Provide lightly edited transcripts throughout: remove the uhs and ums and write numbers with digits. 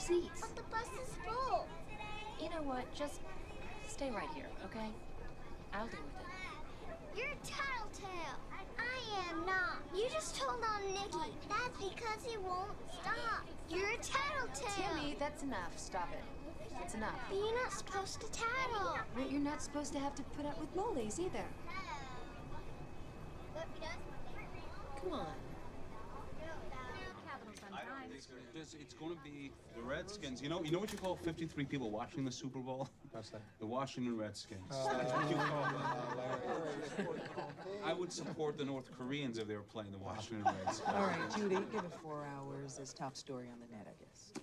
seats. But the bus is full. You know what? Just stay right here, okay? I'll deal with it. You're a tattletale. I am not. You just told on Nicky. That's because he won't stop. You're a tattletale. Timmy, that's enough. Stop it. That's enough. But you're not supposed to tattle. Well, you're not supposed to have to put up with moles either. Come on. It's going to be the Redskins. You know what you call 53 people watching the Super Bowl? What's that? The Washington Redskins. That's what you call them. I would support the North Koreans if they were playing the Washington Redskins. All right, Judy, give it 4 hours. There's top story on the net, I guess.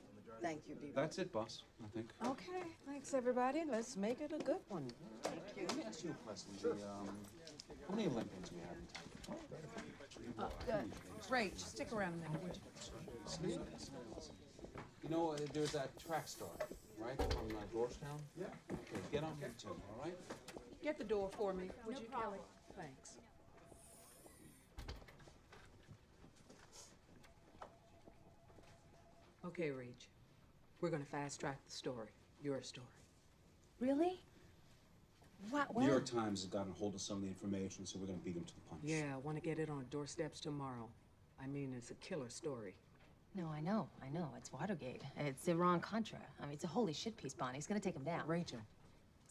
Thank you, Beaver. That's it, boss, I think. Okay, thanks, everybody. Let's make it a good one. Thank you. Let me ask you a question. How many Olympians do we have in town? Good. Great. Stick around a minute, would you? You know, there's that track star, right, from Georgetown? Yeah. Okay, get on here, too, all right? Get the door for me, would you, Kelly? Thanks. Okay, Reach. We're going to fast-track the story. Your story. Really? What? New York Times has gotten a hold of some of the information, so we're going to beat them to the punch. Yeah, I want to get it on doorsteps tomorrow. I mean, it's a killer story. No, I know. It's Watergate. It's Iran-Contra. I mean, it's a holy shit piece, Bonnie. It's gonna take him down. Rachel.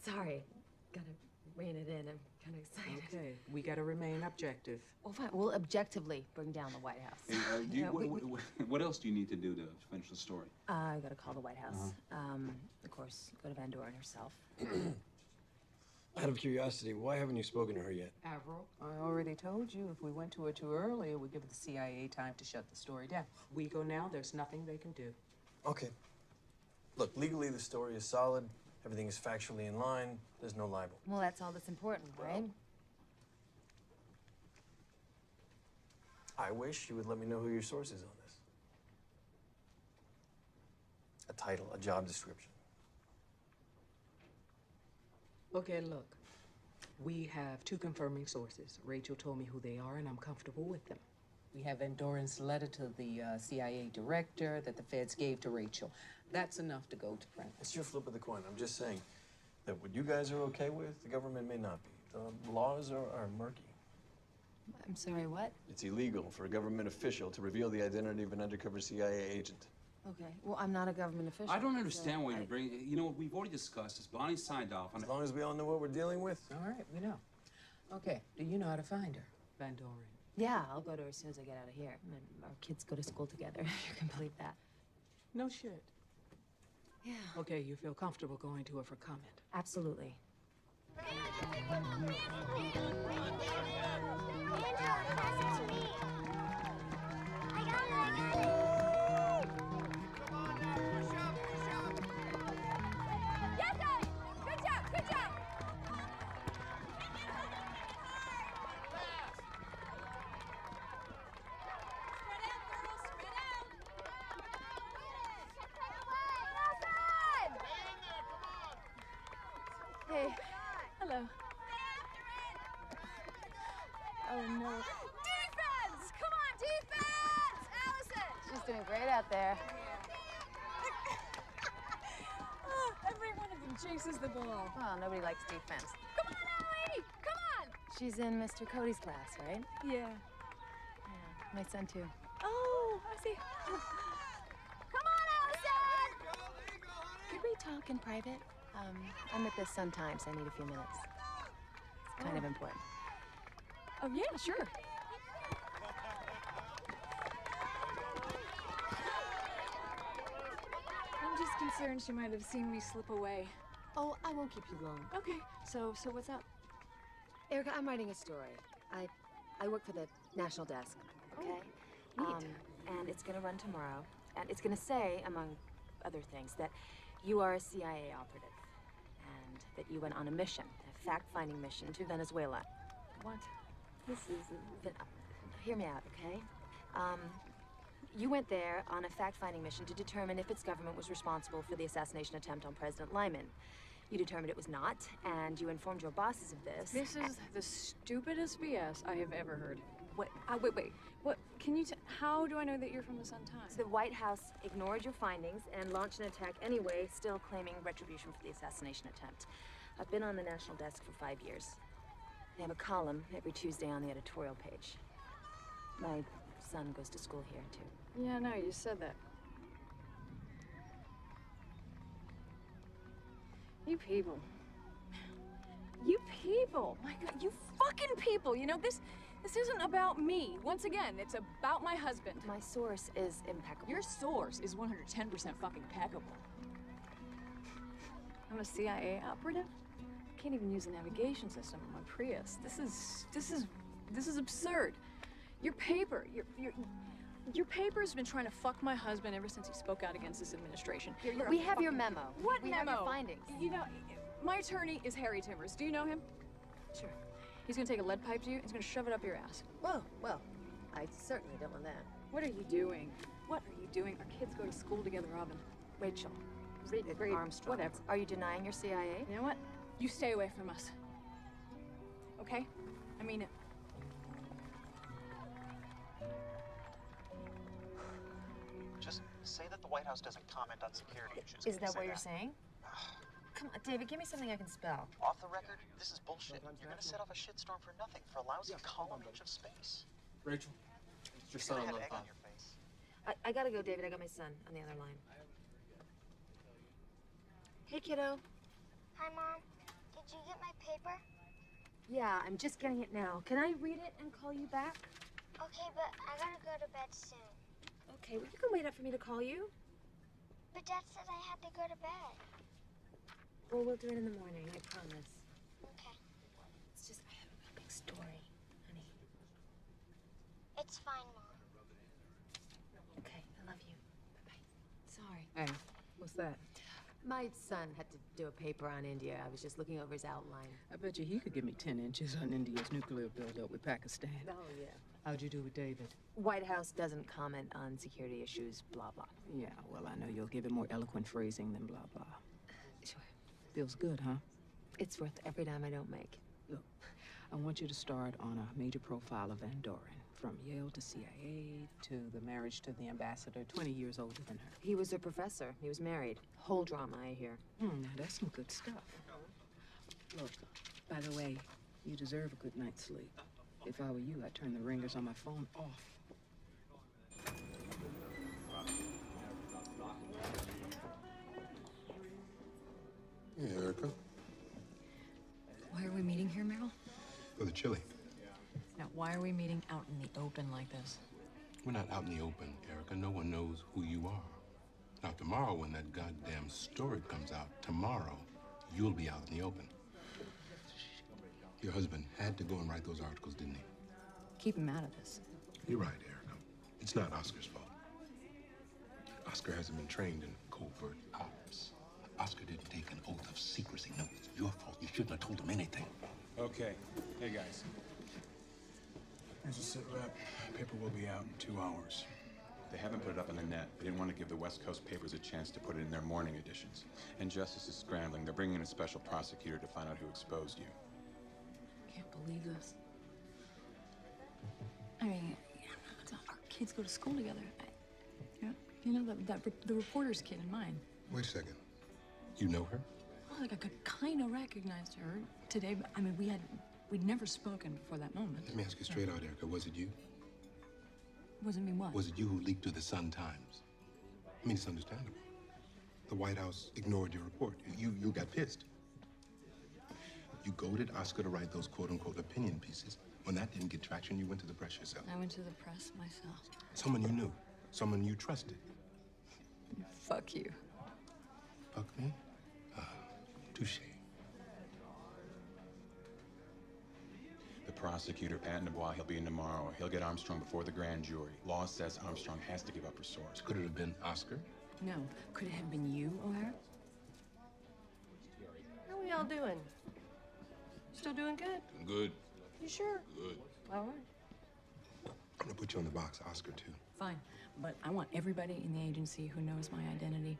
Sorry. Gotta rein it in. I'm kind of excited. Okay, we gotta remain objective. Well, fine. We'll objectively bring down the White House. Hey, what else do you need to do to finish the story? I gotta call the White House. Of course, go to Van Doren herself. Out of curiosity, why haven't you spoken to her yet? Avril, I already told you if we went to her too early, it would give the CIA time to shut the story down. We go now, there's nothing they can do. Okay. Look, legally the story is solid. Everything is factually in line. There's no libel. Well, that's all that's important, right? I wish you would let me know who your source is on this. A title, a job description. Okay, look. We have 2 confirming sources. Rachel told me who they are, and I'm comfortable with them. We have Van Doren's letter to the CIA director that the feds gave to Rachel. That's enough to go to print. It's your flip of the coin. I'm just saying that what you guys are okay with, the government may not be. The laws are murky. I'm sorry, what? It's illegal for a government official to reveal the identity of an undercover CIA agent. Okay. Well, I'm not a government official. I don't understand why you're bringing... You know what, we've already discussed this. Bonnie signed off on it. As long as we all know what we're dealing with. All right, we know. Okay, do you know how to find her, Van Doren? Yeah, I'll go to her as soon as I get out of here. Our kids go to school together. You can believe that. No shit. Yeah. Okay, you feel comfortable going to her for comment? Absolutely. Hey. Hello. Oh, no. Defense! Come on, defense! Allison! She's doing great out there. Oh, every one of them chases the ball. Well, nobody likes defense. Come on, Allie! Come on! She's in Mr. Cody's class, right? Yeah. Yeah, my son, too. Oh, I see. Come on, Allison! Could we talk in private? I'm at the Sun-Times. I need a few minutes. It's kind of important. Oh, yeah, sure. I'm just concerned she might have seen me slip away. Oh, I won't keep you long. Okay, so what's up? Erica, I'm writing a story. I work for the National Desk, okay? Oh, neat. And it's gonna run tomorrow. And it's gonna say, among other things, that you are a CIA operative. And that you went on a mission, a fact-finding mission to Venezuela. What? This is... hear me out, okay? You went there on a fact-finding mission to determine if its government was responsible for the assassination attempt on President Lyman. You determined it was not, and you informed your bosses of this. This is the stupidest BS I have ever heard. Wait. What? Can you how do I know that you're from the Sun-Times? The White House ignored your findings and launched an attack anyway, still claiming retribution for the assassination attempt. I've been on the national desk for 5 years. They have a column every Tuesday on the editorial page. My son goes to school here, too. Yeah, no, you said that. You people. You people! My God, you fucking people! You know, this isn't about me. Once again, it's about my husband. My source is impeccable. Your source is 110% fucking impeccable. I'm a CIA operative? I can't even use the navigation system on my Prius. This is absurd. Your paper's been trying to fuck my husband ever since he spoke out against this administration. We have your memo. What we memo? Have your findings. You know, my attorney is Harry Timbers. Do you know him? Sure. He's gonna take a lead pipe to you. He's gonna shove it up your ass. Whoa, well, I certainly don't want that. What are you doing? What are you doing? Our kids go to school together, Robin. Rachel. Armstrong. Whatever. Are you denying your CIA? You know what? You stay away from us. Okay? I mean it. Just say that the White House doesn't comment on security issues. Is that what you're saying? Come on, David, give me something I can spell. Off the record, this is bullshit. You're gonna set off a shitstorm for nothing, for a lousy column inch of space. Rachel, it's your You're son gonna on have the egg on phone. your face. I gotta go, David. I got my son on the other line. Hey, kiddo. Hi, Mom. Did you get my paper? Yeah, I'm just getting it now. Can I read it and call you back? Okay, but I gotta go to bed soon. Okay, well, you can wait up for me to call you. But Dad said I had to go to bed. Well, we'll do it in the morning, I promise. Okay. It's just, I have a big story, honey. It's fine, Mom. Okay, I love you. Bye-bye. Sorry. Hey, what's that? My son had to do a paper on India. I was just looking over his outline. I bet you he could give me 10 inches on India's nuclear buildup with Pakistan. Oh, yeah. How'd you do with David? White House doesn't comment on security issues, blah, blah. Yeah, well, I know you'll give it more eloquent phrasing than blah, blah. Sure. Feels good, huh? It's worth every dime I don't make. Look, I want you to start on a major profile of Van Doren. From Yale to CIA to the marriage to the ambassador, 20 years older than her. He was a professor. He was married. Whole drama, I hear. Now that's some good stuff. Look, by the way, you deserve a good night's sleep. If I were you, I'd turn the ringers on my phone off. Hey, Erica. Why are we meeting here, Meryl? For the chili. Now, why are we meeting out in the open like this? We're not out in the open, Erica. No one knows who you are. Now, tomorrow, when that goddamn story comes out, tomorrow, you'll be out in the open. Your husband had to go and write those articles, didn't he? Keep him out of this. You're right, Erica. It's not Oscar's fault. Oscar hasn't been trained in covert ops. Oscar didn't take an oath of secrecy. No, it's your fault. You shouldn't have told him anything. Okay. Hey, guys. Here's a sit rep. Paper will be out in 2 hours. They haven't put it up on the net. They didn't want to give the West Coast papers a chance to put it in their morning editions. And Justice is scrambling. They're bringing in a special prosecutor to find out who exposed you. Can't believe this. I mean, our kids go to school together. You know, the reporter's kid in mine. Wait a second. You know her? Well, like I could kind of recognize her today, but I mean, we'd never spoken before that moment. Let me ask you straight out, Erica. Was it you? Wasn't me what? Was it you who leaked to the Sun-Times? I mean, it's understandable. The White House ignored your report. You got pissed. You goaded Oscar to write those quote-unquote opinion pieces. When that didn't get traction, you went to the press yourself. I went to the press myself. Someone you knew. Someone you trusted. Fuck you. Fuck me? Touche. The prosecutor, Pat Dubois, he'll be in tomorrow. He'll get Armstrong before the grand jury. Law says Armstrong has to give up her source. Could it have been Oscar? No. Could it have been you, O'Hara? How are we all doing? Still doing good? Good. You sure? Good. All right. I'm gonna put you on the box, Oscar, too. Fine. But I want everybody in the agency who knows my identity.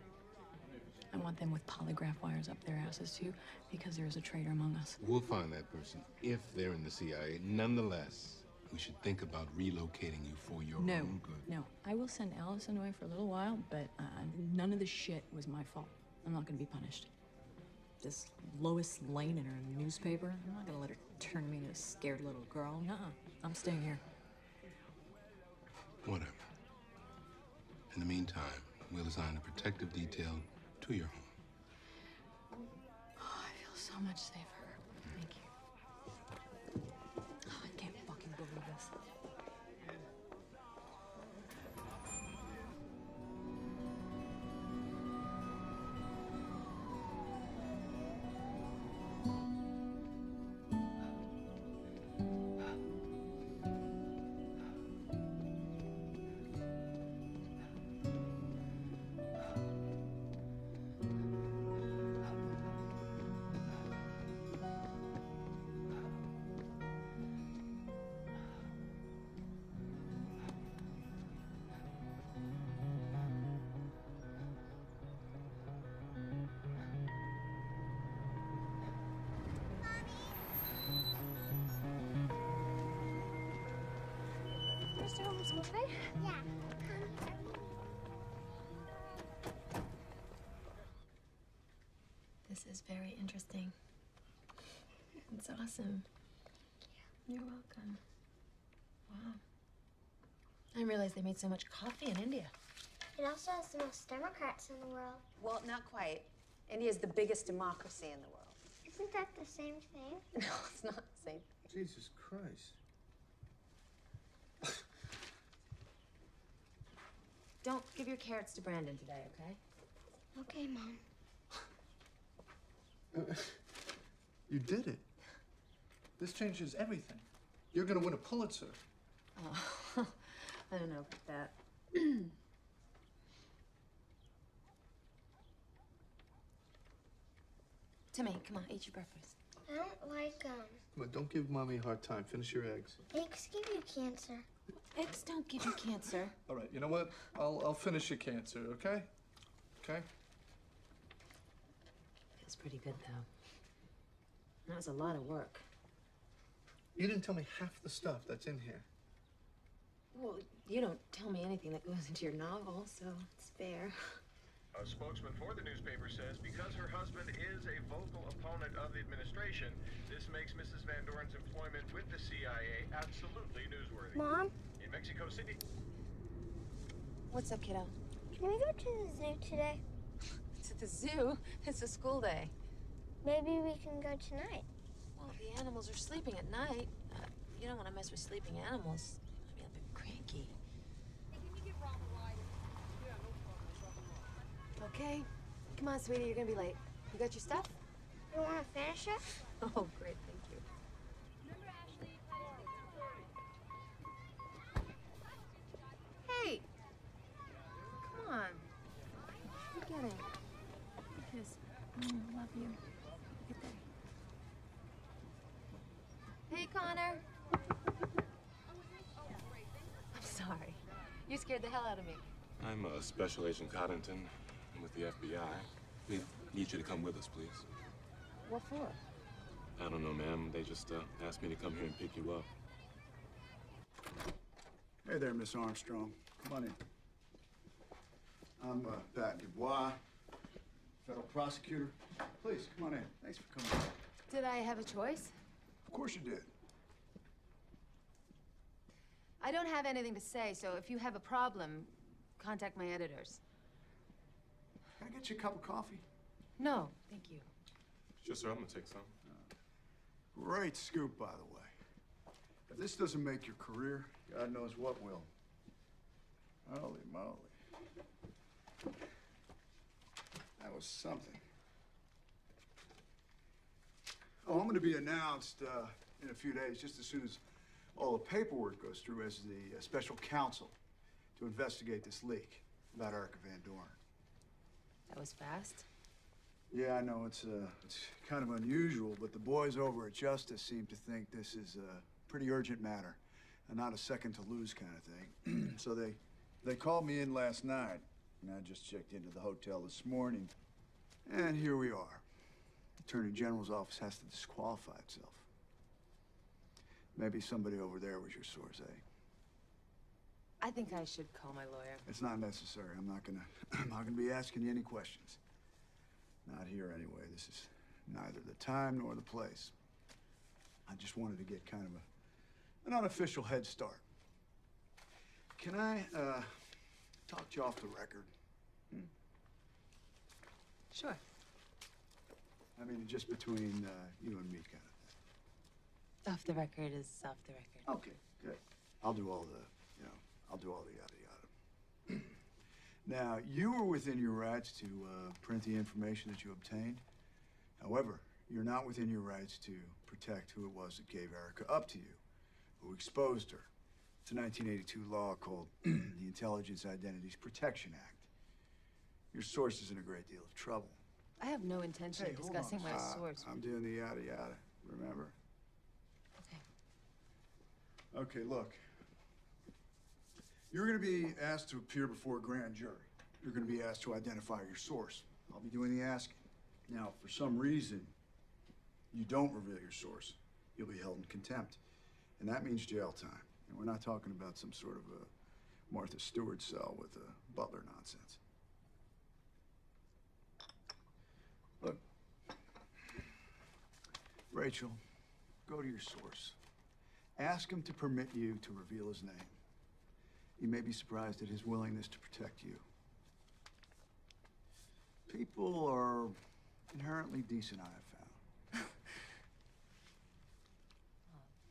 I want them with polygraph wires up their asses, too, because there is a traitor among us. We'll find that person if they're in the CIA. Nonetheless, we should think about relocating you for your No, own good. no. I will send Allison away for a little while, but none of this shit was my fault. I'm not gonna be punished. This Lois Lane in her newspaper, I'm not gonna let her turn me into a scared little girl. Nuh-uh. I'm staying here. Whatever. In the meantime, we'll assign a protective detail to your home. Oh, I feel so much safer. Thank you. Oh, I can't fucking believe this. Stay home from school today? Yeah. This is very interesting. It's awesome. You're welcome. Wow. I didn't realize they made so much coffee in India. It also has the most Democrats in the world. Well, not quite. India is the biggest democracy in the world. Isn't that the same thing? No, it's not the same thing. Jesus Christ. Don't give your carrots to Brandon today, okay? Okay, Mom. You did it. This changes everything. You're gonna win a Pulitzer. Oh, I don't know about that. Timmy, come on, eat your breakfast. I don't like them. Come on, don't give Mommy a hard time. Finish your eggs. Eggs give you cancer. Eggs don't give you cancer. All right, you know what? I'll finish your cancer, okay? Okay? Feels pretty good, though. That was a lot of work. You didn't tell me half the stuff that's in here. Well, you don't tell me anything that goes into your novel, so it's fair. A spokesman for the newspaper says because her husband is a vocal opponent of the administration, this makes Mrs. Van Doren's employment with the CIA absolutely newsworthy. Mom? In Mexico City. What's up, kiddo? Can we go to the zoo today? To the zoo? It's a school day. Maybe we can go tonight. Well, the animals are sleeping at night. You don't want to mess with sleeping animals. I'd be a bit cranky. Okay. Come on, sweetie, you're gonna be late. You got your stuff? You want to finish it? Oh, great, thank you. Hey! Come on. Forget it. Kiss. Love you. Good day. Hey, Connor. I'm sorry. You scared the hell out of me. I'm Special Agent Coddington. I'm with the FBI. We need you to come with us, please. What for? I don't know, ma'am. They just asked me to come here and pick you up. Hey there, Miss Armstrong. Come on in. I'm Pat Dubois, federal prosecutor. Please, come on in. Thanks for coming. Did I have a choice? Of course you did. I don't have anything to say, so if you have a problem, contact my editors. Can I get you a cup of coffee? No, thank you. Sure, sir. I'm gonna take some. Great scoop, by the way. If this doesn't make your career, God knows what will. Holy moly. That was something. Oh, I'm going to be announced in a few days, just as soon as all the paperwork goes through, as the special counsel to investigate this leak about Erica Van Doren. That was fast. Yeah, I know it's kind of unusual, but the boys over at Justice seem to think this is a pretty urgent matter, and not a second to lose kind of thing. So they called me in last night, and I just checked into the hotel this morning, and here we are. The Attorney General's office has to disqualify itself. Maybe somebody over there was your source, eh? I think I should call my lawyer. It's not necessary. I'm not gonna be asking you any questions. Not here anyway. This is neither the time nor the place. I just wanted to get kind of an unofficial head start. Can I talk to you off the record? Sure. I mean, just between you and me, kind of. Off the record is off the record. Okay, good. I'll do all the, I'll do all the yada yada. Now, you were within your rights to print the information that you obtained. However, you're not within your rights to protect who it was that gave Erica up to you, who exposed her. It's a 1982 law called the Intelligence Identities Protection Act. Your source is in a great deal of trouble. I have no intention of discussing my source. I'm doing the yada yada, remember? Okay. Okay, look. You're gonna be asked to appear before a grand jury. You're gonna be asked to identify your source. I'll be doing the asking. Now, if for some reason you don't reveal your source, you'll be held in contempt. And that means jail time. And we're not talking about some sort of a Martha Stewart cell with a butler nonsense. Look, Rachel, go to your source. Ask him to permit you to reveal his name. You may be surprised at his willingness to protect you. People are inherently decent, I have found.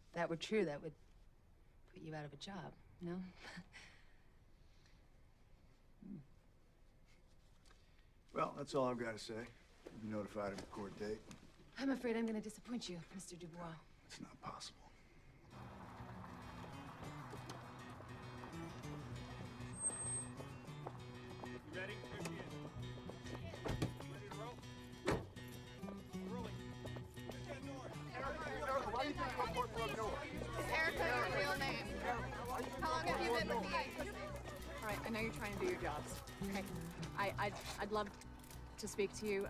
If that were true, that would put you out of a job, no? Well, that's all I've got to say. You'll be notified of the court date. I'm afraid I'm going to disappoint you, Mr. Dubois. It's not possible. You ready? Here she is. Ready to roll? Rolling. Erica, why do you think you're important to know? Is Erica your real name? How long have you been with the agency? All right, I know you're trying to do your jobs. Okay, I'd love to speak to you.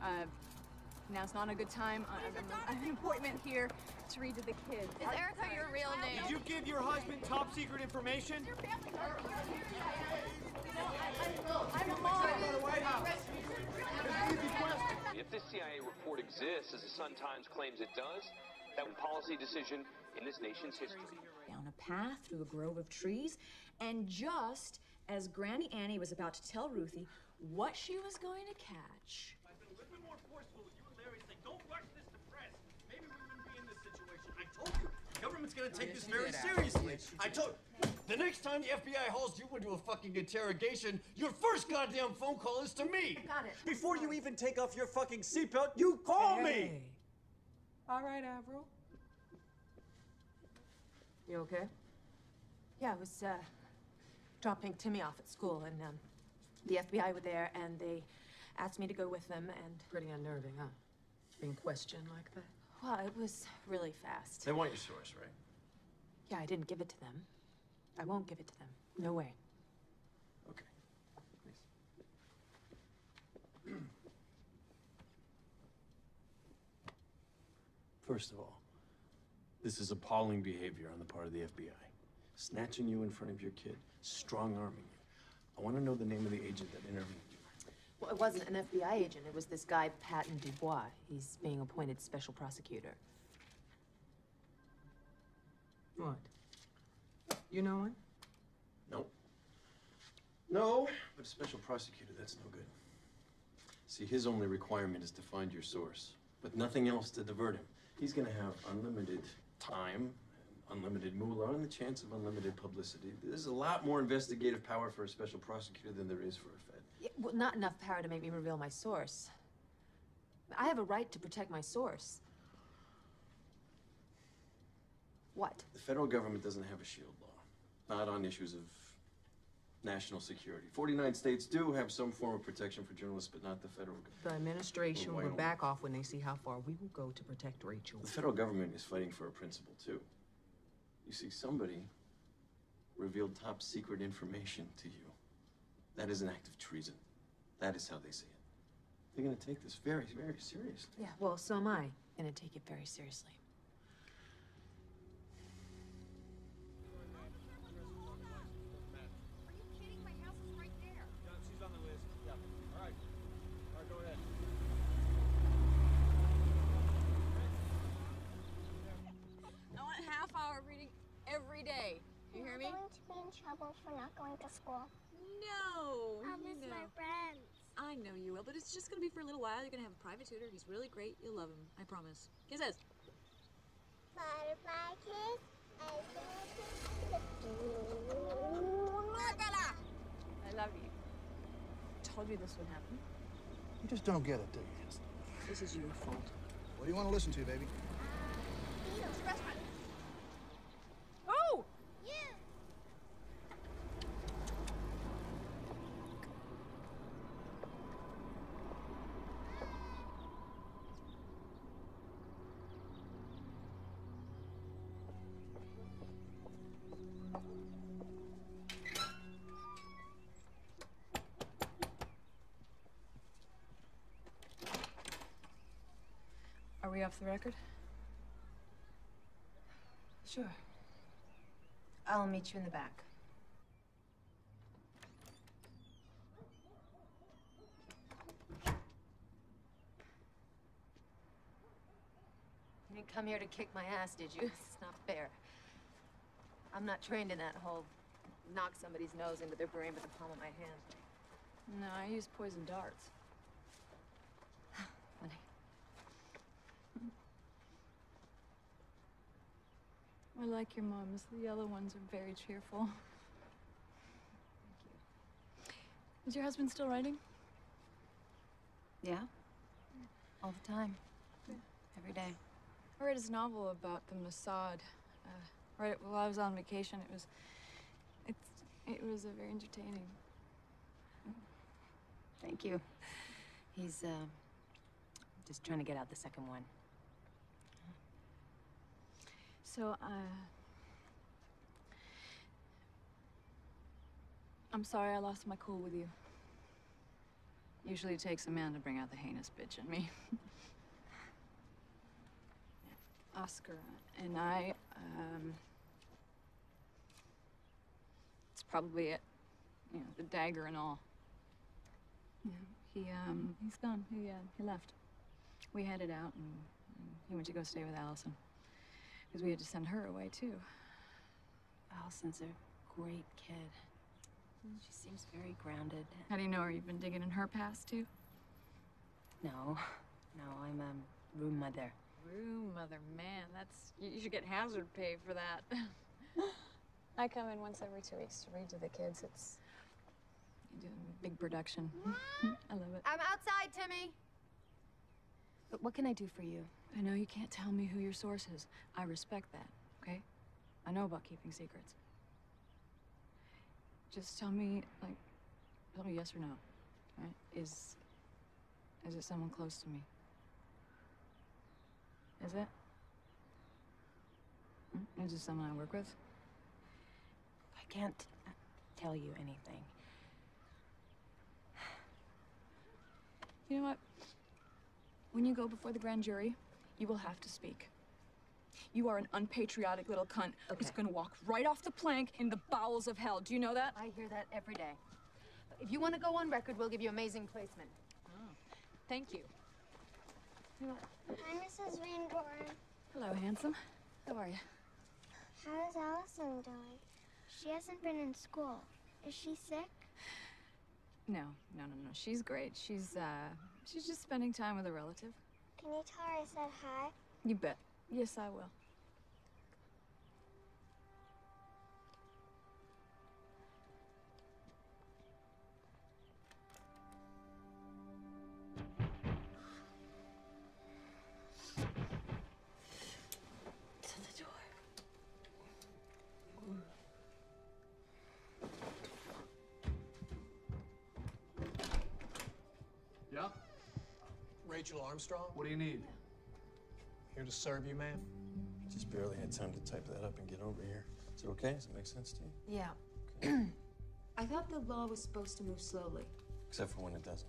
Now's not a good time. I have an appointment here to read to the kids. Is Erica your real name? Did you give your husband top secret information? I'm a mom. If this CIA report exists, as the Sun-Times claims it does, that was a policy decision in this nation's history. Down a path through a grove of trees, and just as Granny Annie was about to tell Ruthie what she was going to catch. I've been a little bit more forceful with you and Larry saying, don't rush this to press. Maybe we wouldn't be in this situation. I told you, the government's gonna take this very seriously. I told the next time the FBI hauls you into a fucking interrogation, your first goddamn phone call is to me. Got it. Before you even take off your fucking seatbelt, you call me. All right, Avril. You okay? Yeah, I was dropping Timmy off at school, and the FBI were there, and they asked me to go with them, and... Pretty unnerving, huh? Being questioned like that? Well, it was really fast. They want your source, right? Yeah, I didn't give it to them. I won't give it to them. No way. Okay. Please. First of all, this is appalling behavior on the part of the FBI. Snatching you in front of your kid, strong-arming you. I want to know the name of the agent that interviewed you. Well, it wasn't an FBI agent. It was this guy, Patton Dubois. He's being appointed special prosecutor. What? You know him? No. No, but a special prosecutor, that's no good. See, his only requirement is to find your source, but nothing else to divert him. He's gonna have unlimited time, unlimited moolah, and the chance of unlimited publicity. There's a lot more investigative power for a special prosecutor than there is for a Fed. Yeah, well, not enough power to make me reveal my source. I have a right to protect my source. What? The federal government doesn't have a shield law, not on issues of national security. 49 states do have some form of protection for journalists, but not the federal government. The administration will back off when they see how far we will go to protect Rachel. The federal government is fighting for a principle, too. You see, somebody revealed top secret information to you. That is an act of treason. That is how they see it. They're going to take this very, very seriously. Yeah, well, so am I gonna take it very seriously. day. You hear me? I'm going to be in trouble for not going to school. No. I'll miss my friends. I know you will, but it's just gonna be for a little while. You're gonna have a private tutor. He's really great. You'll love him. I promise. Kisses. Butterfly kiss. I love you. Told you this would happen. You just don't get it, do you? This is your fault. What do you want to listen to, baby? Oh! You! Are we off the record? Sure. I'll meet you in the back. You didn't come here to kick my ass, did you? It's not fair. I'm not trained in that whole knock somebody's nose into their brain with the palm of my hand. No, I use poison darts. Funny. I like your mom's. The yellow ones are very cheerful. Thank you. Is your husband still writing? Yeah? All the time. Every day. I read his novel about the Mossad. Read it while I was on vacation. It was very entertaining. Thank you. He's, just trying to get out the second one. So, I'm sorry I lost my cool with you. Usually it takes a man to bring out the heinous bitch in me. Oscar and I, it's probably it. You know, the dagger and all. Yeah, he's gone. He left. We headed out and he went to go stay with Allison. Because we had to send her away, too. Allison's a great kid. She seems very grounded. How do you know her? You've been digging in her past, too? No, I'm a room mother. Room mother, man, you should get hazard pay for that. I come in once every 2 weeks to read to the kids. You do a big production. I love it. I'm outside, Timmy! But what can I do for you? I know you can't tell me who your source is. I respect that, okay? I know about keeping secrets. Just tell me yes or no, right? Is it someone close to me? Is it? Is it someone I work with? I can't tell you anything. You know what? When you go before the grand jury, you will have to speak. You are an unpatriotic little cunt who's gonna walk right off the plank in the bowels of hell. Do you know that? I hear that every day. If you want to go on record, we'll give you amazing placement. Oh, thank you. Hi, Mrs. Van Doren. Hello, handsome. How are you? How's Allison doing? She hasn't been in school. Is she sick? No. She's great. She's just spending time with a relative. Can you tell her I said hi? You bet. Yes, I will. Yeah? Rachel Armstrong? What do you need? Here to serve you, ma'am. Just barely had time to type that up and get over here. Is it okay? Does it make sense to you? Yeah. Okay. I thought the law was supposed to move slowly. Except for when it doesn't.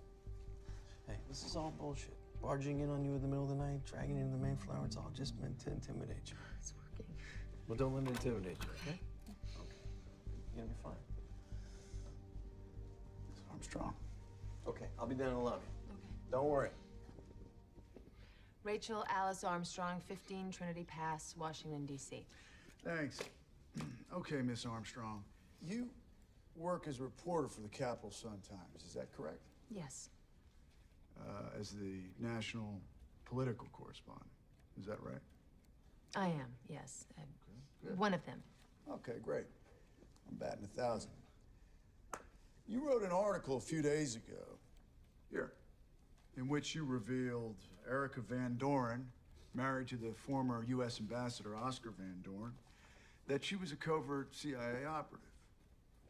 Hey, this is all bullshit. Barging in on you in the middle of the night, dragging you into the Mayflower, it's all just meant to intimidate you. It's working. Well, don't let it intimidate you, okay? Okay. You're gonna be fine. Armstrong. Okay, I'll be down in the lobby. Okay. Don't worry. Rachel Alice Armstrong, 15 Trinity Pass, Washington, D.C. Thanks. Okay, Miss Armstrong. You work as a reporter for the Capital Sun-Times, is that correct? Yes. As the national political correspondent, is that right? I am, yes. Good. One of them. Okay, great. I'm batting 1,000. You wrote an article a few days ago, here, in which you revealed Erica Van Doren, married to the former U.S. Ambassador Oscar Van Doren, that she was a covert CIA operative.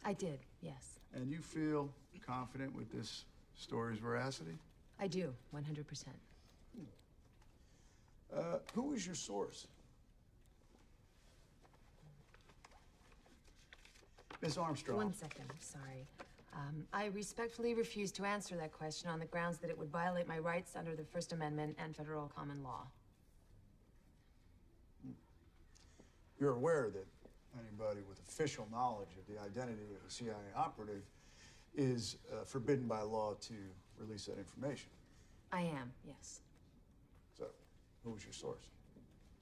I did, yes. And you feel confident with this story's veracity? I do, 100%. Who was your source? Ms. Armstrong. 1 second, sorry. I respectfully refuse to answer that question on the grounds that it would violate my rights under the First Amendment and federal common law. You're aware that anybody with official knowledge of the identity of a CIA operative is forbidden by law to release that information. I am, yes. So, who was your source?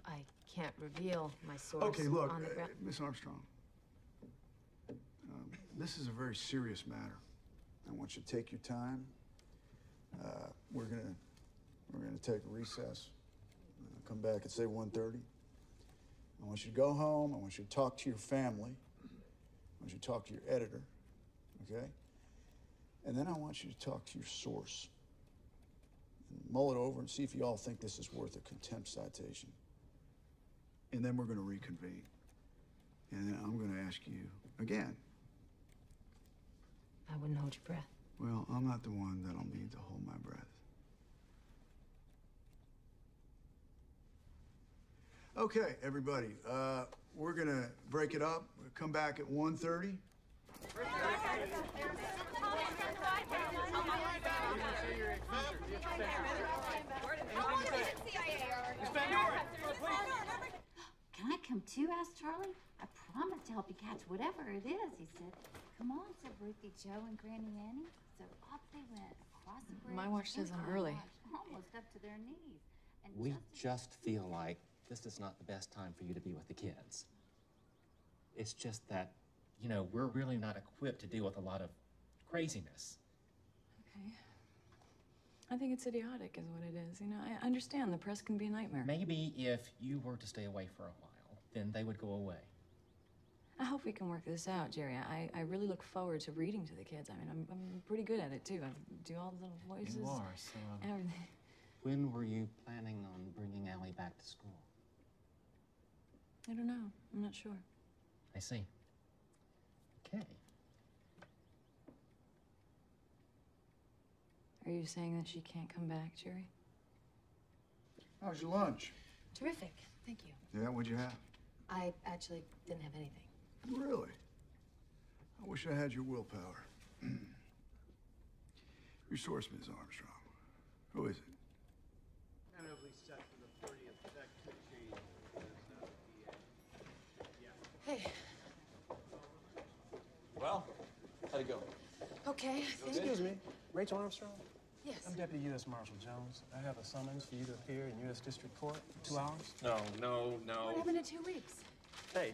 I can't reveal my source Okay, look, on the ground. Miss Armstrong, this is a very serious matter. I want you to take your time. We're gonna take a recess. Come back at say 1:30. I want you to go home. I want you to talk to your family. I want you to talk to your editor, okay? And then I want you to talk to your source. And mull it over and see if you all think this is worth a contempt citation. And then we're going to reconvene. And then I'm going to ask you again. I wouldn't hold your breath. Well, I'm not the one that'll need to hold my breath. Okay, everybody, we're gonna break it up. We'll come back at 1:30. Can I come too? Asked Charlie. I promised to help you catch whatever it is, he said. Come on, said Ruthie Joe and Granny Annie. So off they went, across the bridge. My watch says I'm early. Almost up to their knees. And We just feel like this is not the best time for you to be with the kids. It's just that, you know, we're really not equipped to deal with a lot of craziness. Okay. I think it's idiotic is what it is. You know, I understand the press can be a nightmare. Maybe if you were to stay away for a while, then they would go away. I hope we can work this out, Jerry. I really look forward to reading to the kids. I mean, I'm pretty good at it, too. I do all the little voices. You are, so... Everything. When were you planning on bringing Allie back to school? I don't know. I'm not sure. I see. Okay. Are you saying that she can't come back, Jerry? How's your lunch? Terrific, thank you. Yeah, what'd you have? I actually didn't have anything. Really? I wish I had your willpower. Your source, Ms. Armstrong. Who is it? Tentatively set for the 30th. That could change. Hey. Well, how'd it go? Okay, I think. Excuse me, Rachel Armstrong? Yes. I'm Deputy U.S. Marshal Jones. I have a summons for you to appear in U.S. District Court in 2 hours. No. What happened in 2 weeks? Hey.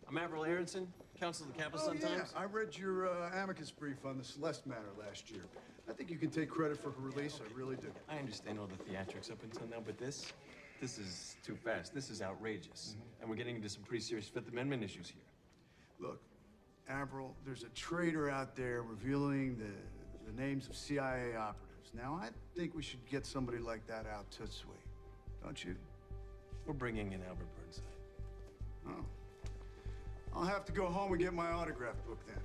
I'm Avril Aronson, counsel of the Capital Sun-Times. Yeah. I read your amicus brief on the Celeste matter last year. I think you can take credit for her release. I really do. I understand all the theatrics up until now, but this is too fast. This is outrageous. And we're getting into some pretty serious Fifth Amendment issues here. Look, Avril, there's a traitor out there revealing the names of CIA operatives. Now, I think we should get somebody like that out to sweet. Don't you? We're bringing in Albert Burnside. Oh. I'll have to go home and get my autograph book then.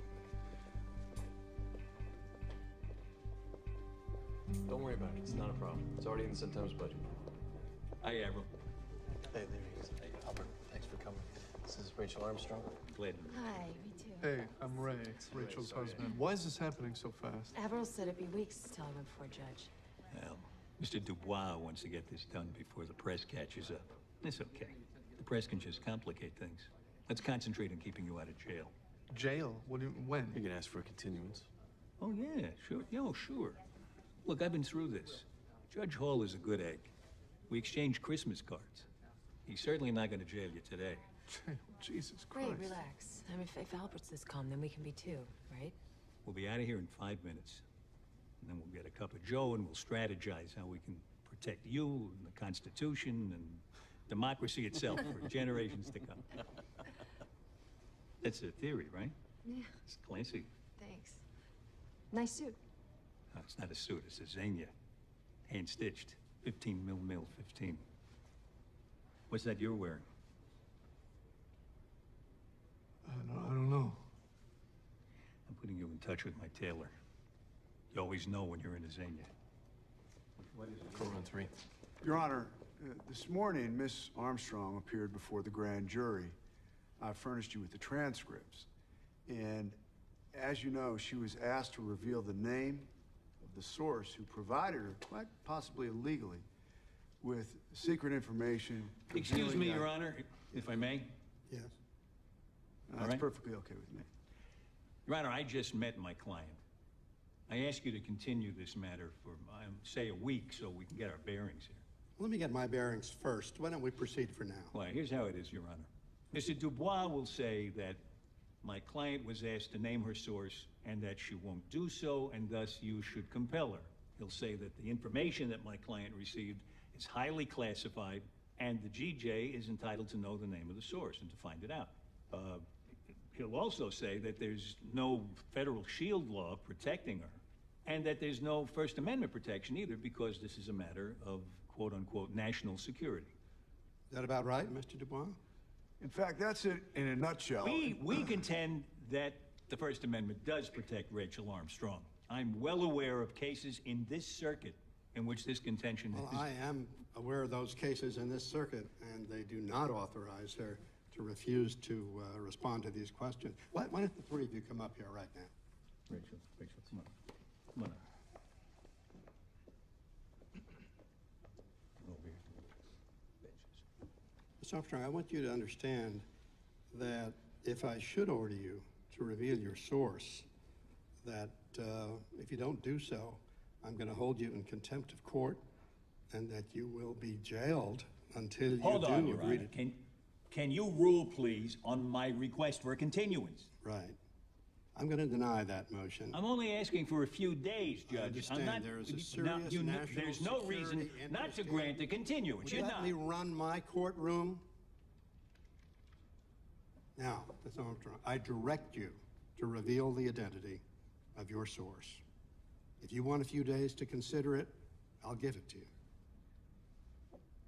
Don't worry about it. It's not a problem. It's already in the Sun-Times budget. Hi, Avril. Hey, there he is. Hey, Albert, thanks for coming. This is Rachel Armstrong. Glad. Hi, me too. Hey, I'm Ray, Rachel's husband. Why is this happening so fast? Avril said it'd be weeks till I went before a judge. Well, Mr. Dubois wants to get this done before the press catches up. It's okay. The press can just complicate things. Let's concentrate on keeping you out of jail. Jail? When? You can ask for a continuance. Oh, yeah, sure. Yeah, sure. Look, I've been through this. Judge Hall is a good egg. We exchange Christmas cards. He's certainly not going to jail you today. Jesus Great, Christ. relax. I mean, if Albert's this calm, then we can be too, right? We'll be out of here in 5 minutes. And then we'll get a cup of Joe and we'll strategize how we can protect you and the Constitution and democracy itself for generations to come. That's a theory, right? Yeah. It's classy. Thanks. Nice suit. No, it's not a suit, it's a Xenia. Hand-stitched. 15 mil 15. What's that you're wearing? I don't know. I'm putting you in touch with my tailor. You always know when you're in a Xenia. What is it? 413. Your Honor, this morning, Miss Armstrong appeared before the grand jury. I furnished you with the transcripts. And as you know, she was asked to reveal the name of the source who provided her, quite possibly illegally, with secret information. Excuse me, Your Honor, if I may. Yes. All That's right. perfectly okay with me. Your Honor, I just met my client. I ask you to continue this matter for, say, a week so we can get our bearings here. Let me get my bearings first. Why don't we proceed for now? Well, here's how it is, Your Honor. Mr. Dubois will say that my client was asked to name her source and that she won't do so, and thus you should compel her. He'll say that the information that my client received is highly classified, and the GJ is entitled to know the name of the source and to find it out. He'll also say that there's no federal shield law protecting her, and that there's no First Amendment protection either, because this is a matter of quote-unquote national security. Is that about right, Mr. Dubois? In fact, that's it in a nutshell. We contend that the First Amendment does protect Rachel Armstrong. I'm well aware of cases in this circuit in which this contention Well, is... I am aware of those cases in this circuit, and they do not authorize her to refuse to respond to these questions. Why don't the three of you come up here right now? Rachel, come on. Come on. Over here. Ms. Armstrong, I want you to understand that if I should order you to reveal your source, that if you don't do so, I'm going to hold you in contempt of court, and that you will be jailed until you Hold on, Your agree Honor. to... Can you rule, please, on my request for a continuance? Right. I'm going to deny that motion. I'm only asking for a few days, Judge. I understand I'm not, there is a now, serious national there's no reason security not to interest grant a continuance. Would you let me run my courtroom? Now, Ms. Armstrong, I direct you to reveal the identity of your source. If you want a few days to consider it, I'll give it to you.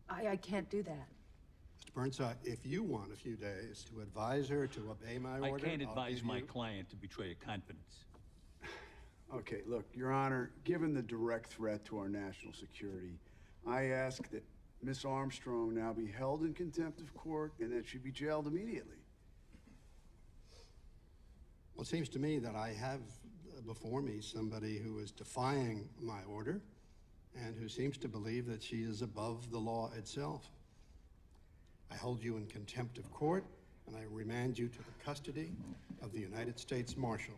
I can't do that. Mr. Burnside, if you want a few days to advise her to obey my I order, can't I'll advise give my you... client to betray a confidence. Okay, look, Your Honor, given the direct threat to our national security, I ask that Miss Armstrong now be held in contempt of court and that she be jailed immediately. Well, it seems to me that I have before me somebody who is defying my order and who seems to believe that she is above the law itself. I hold you in contempt of court, and I remand you to the custody of the United States Marshal.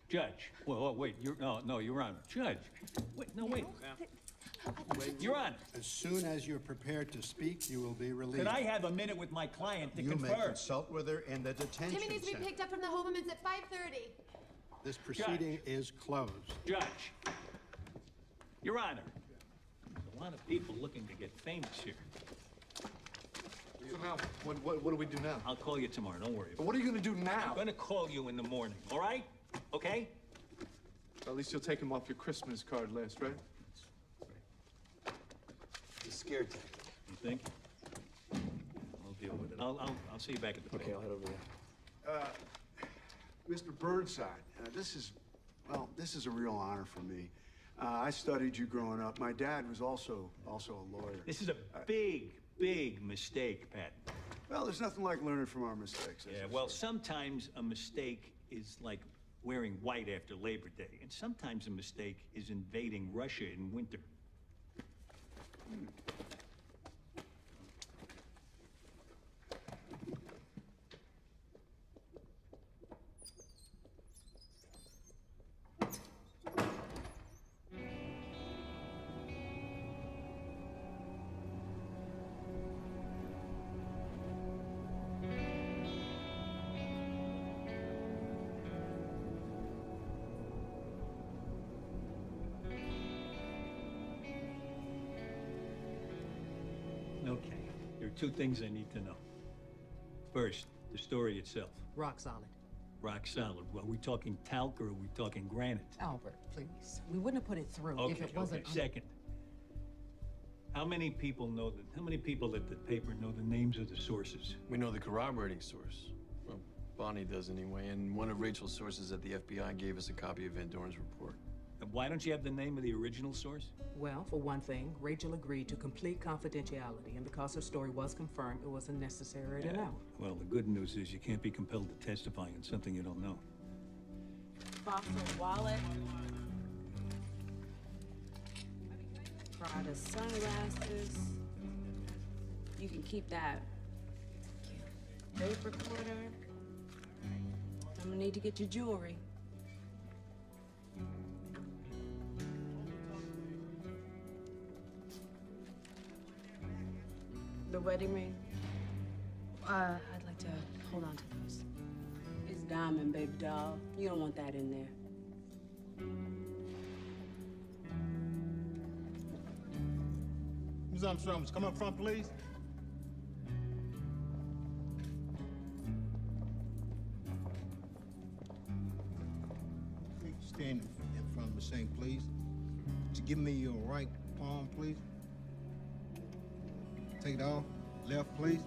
Judge, well, wait, no, Your Honor. Judge, wait, no, wait. Your Honor. As soon as you're prepared to speak, you will be released. Could I have a minute with my client to You confer? may consult with her in the detention Timmy needs to be center. picked up from the Hobermans at 5:30. This proceeding is closed. Judge, Your Honor, there's a lot of people looking to get famous here. So now, what do we do now? I'll call you tomorrow, don't worry. But what are you going to do now? I'm going to call you in the morning, all right? Okay? At least you'll take him off your Christmas card list, right? He's scared. You think? I'll deal with it. I'll see you back at the Okay, I'll head over there. Mr. Burnside, this is a real honor for me. I studied you growing up. My dad was also a lawyer. This is a big mistake, Pat. Well, there's nothing like learning from our mistakes. Yeah, well, sometimes a mistake is like wearing white after Labor Day, and sometimes a mistake is invading Russia in winter. two things I need to know. First, the story itself. Rock solid. Rock solid. Well, are we talking talc or are we talking granite? Albert, please. We wouldn't have put it through Okay, if it wasn't. okay. Second, how many people at the paper know the names of the sources? We know the corroborating source. Well, Bonnie does anyway, and one of Rachel's sources at the FBI gave us a copy of Van Doren's report. And why don't you have the name of the original source? Well, for one thing, Rachel agreed to complete confidentiality, and because her story was confirmed, it wasn't necessary to know. Well, the good news is you can't be compelled to testify on something you don't know. Fossil wallet. Prada sunglasses. You can keep that. Tape recorder. I'm gonna need to get your jewelry. The wedding ring. I'd like to hold on to those. It's diamond, baby doll. You don't want that in there. Ms. Armstrong, come up front, please. Please stand in front of the sink, please. Just give me your right palm, please. Take it off. Left, please.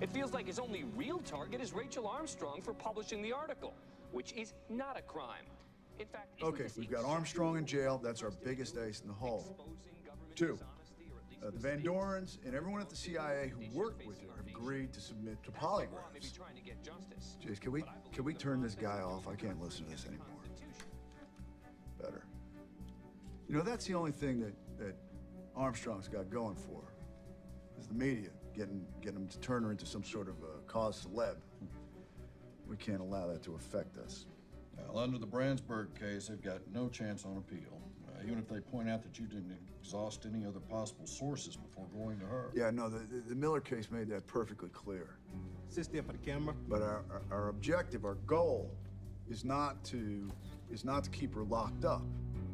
It feels like his only real target is Rachel Armstrong for publishing the article, which is not a crime. In fact, Okay, we've got Armstrong in jail. That's our biggest ace in the hole. Two, the Van Dorens and everyone at the CIA who worked with her have agreed to submit to polygraphs. Jeez, can we turn this guy off? I can't listen to this anymore. Better. You know, that's the only thing that Armstrong's got going for her. Is the media getting them to turn her into some sort of a cause celeb. We can't allow that to affect us. Well, under the Brandsburg case, they've got no chance on appeal. Even if they point out that you didn't exhaust any other possible sources before going to her. Yeah, no, the Miller case made that perfectly clear. Sit there for the camera. But our objective, our goal, is not to keep her locked up.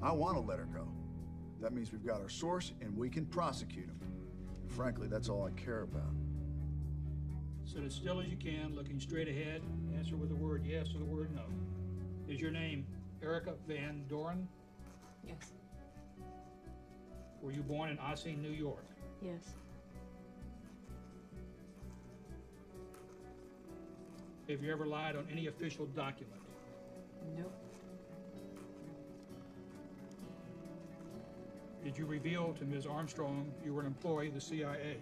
I want to let her go. That means we've got our source and we can prosecute him. Frankly, that's all I care about. Sit as still as you can, looking straight ahead. Answer with the word yes or the word no. Is your name Erica Van Doren? Yes. Were you born in Ossing, New York? Yes. Have you ever lied on any official document? Nope. Did you reveal to Ms. Armstrong you were an employee of the CIA?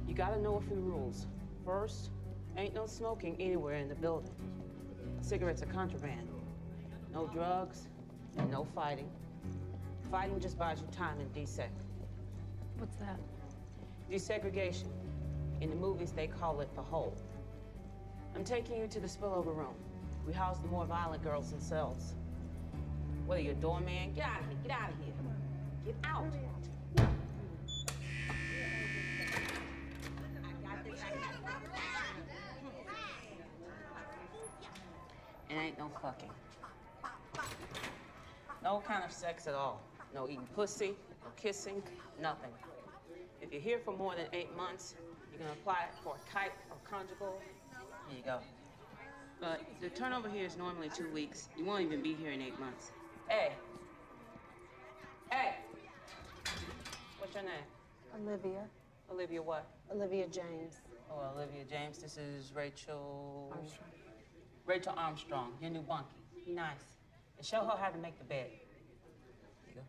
You gotta know a few rules. First, ain't no smoking anywhere in the building. Cigarettes are contraband. No drugs, and no fighting. Fighting just buys you time in desec. What's that? Desegregation. In the movies, they call it the hole. I'm taking you to the spillover room. We house the more violent girls in cells. Whether you're a doorman, get out of here, get out of here. Get out. It ain't no fucking. No kind of sex at all. No eating pussy, no kissing, nothing. If you're here for more than 8 months, you're gonna apply for a kite or conjugal. Here you go. But the turnover here is normally 2 weeks. You won't even be here in 8 months. Hey. Hey. What's your name? Olivia. Olivia what? Olivia James. Oh, Olivia James. This is Rachel... Armstrong. Rachel Armstrong, your new bunkie. Be nice. And show her how to make the bed. Here you go.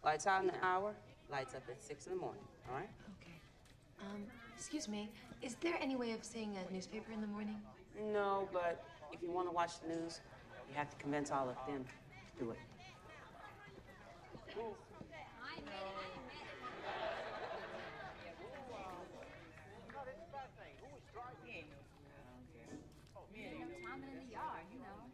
Lights out in an hour, lights up at 6 in the morning, all right? Okay. Excuse me, is there any way of seeing a newspaper in the morning? No, but if you want to watch the news, you have to convince all of them to do it. In the yard, you know.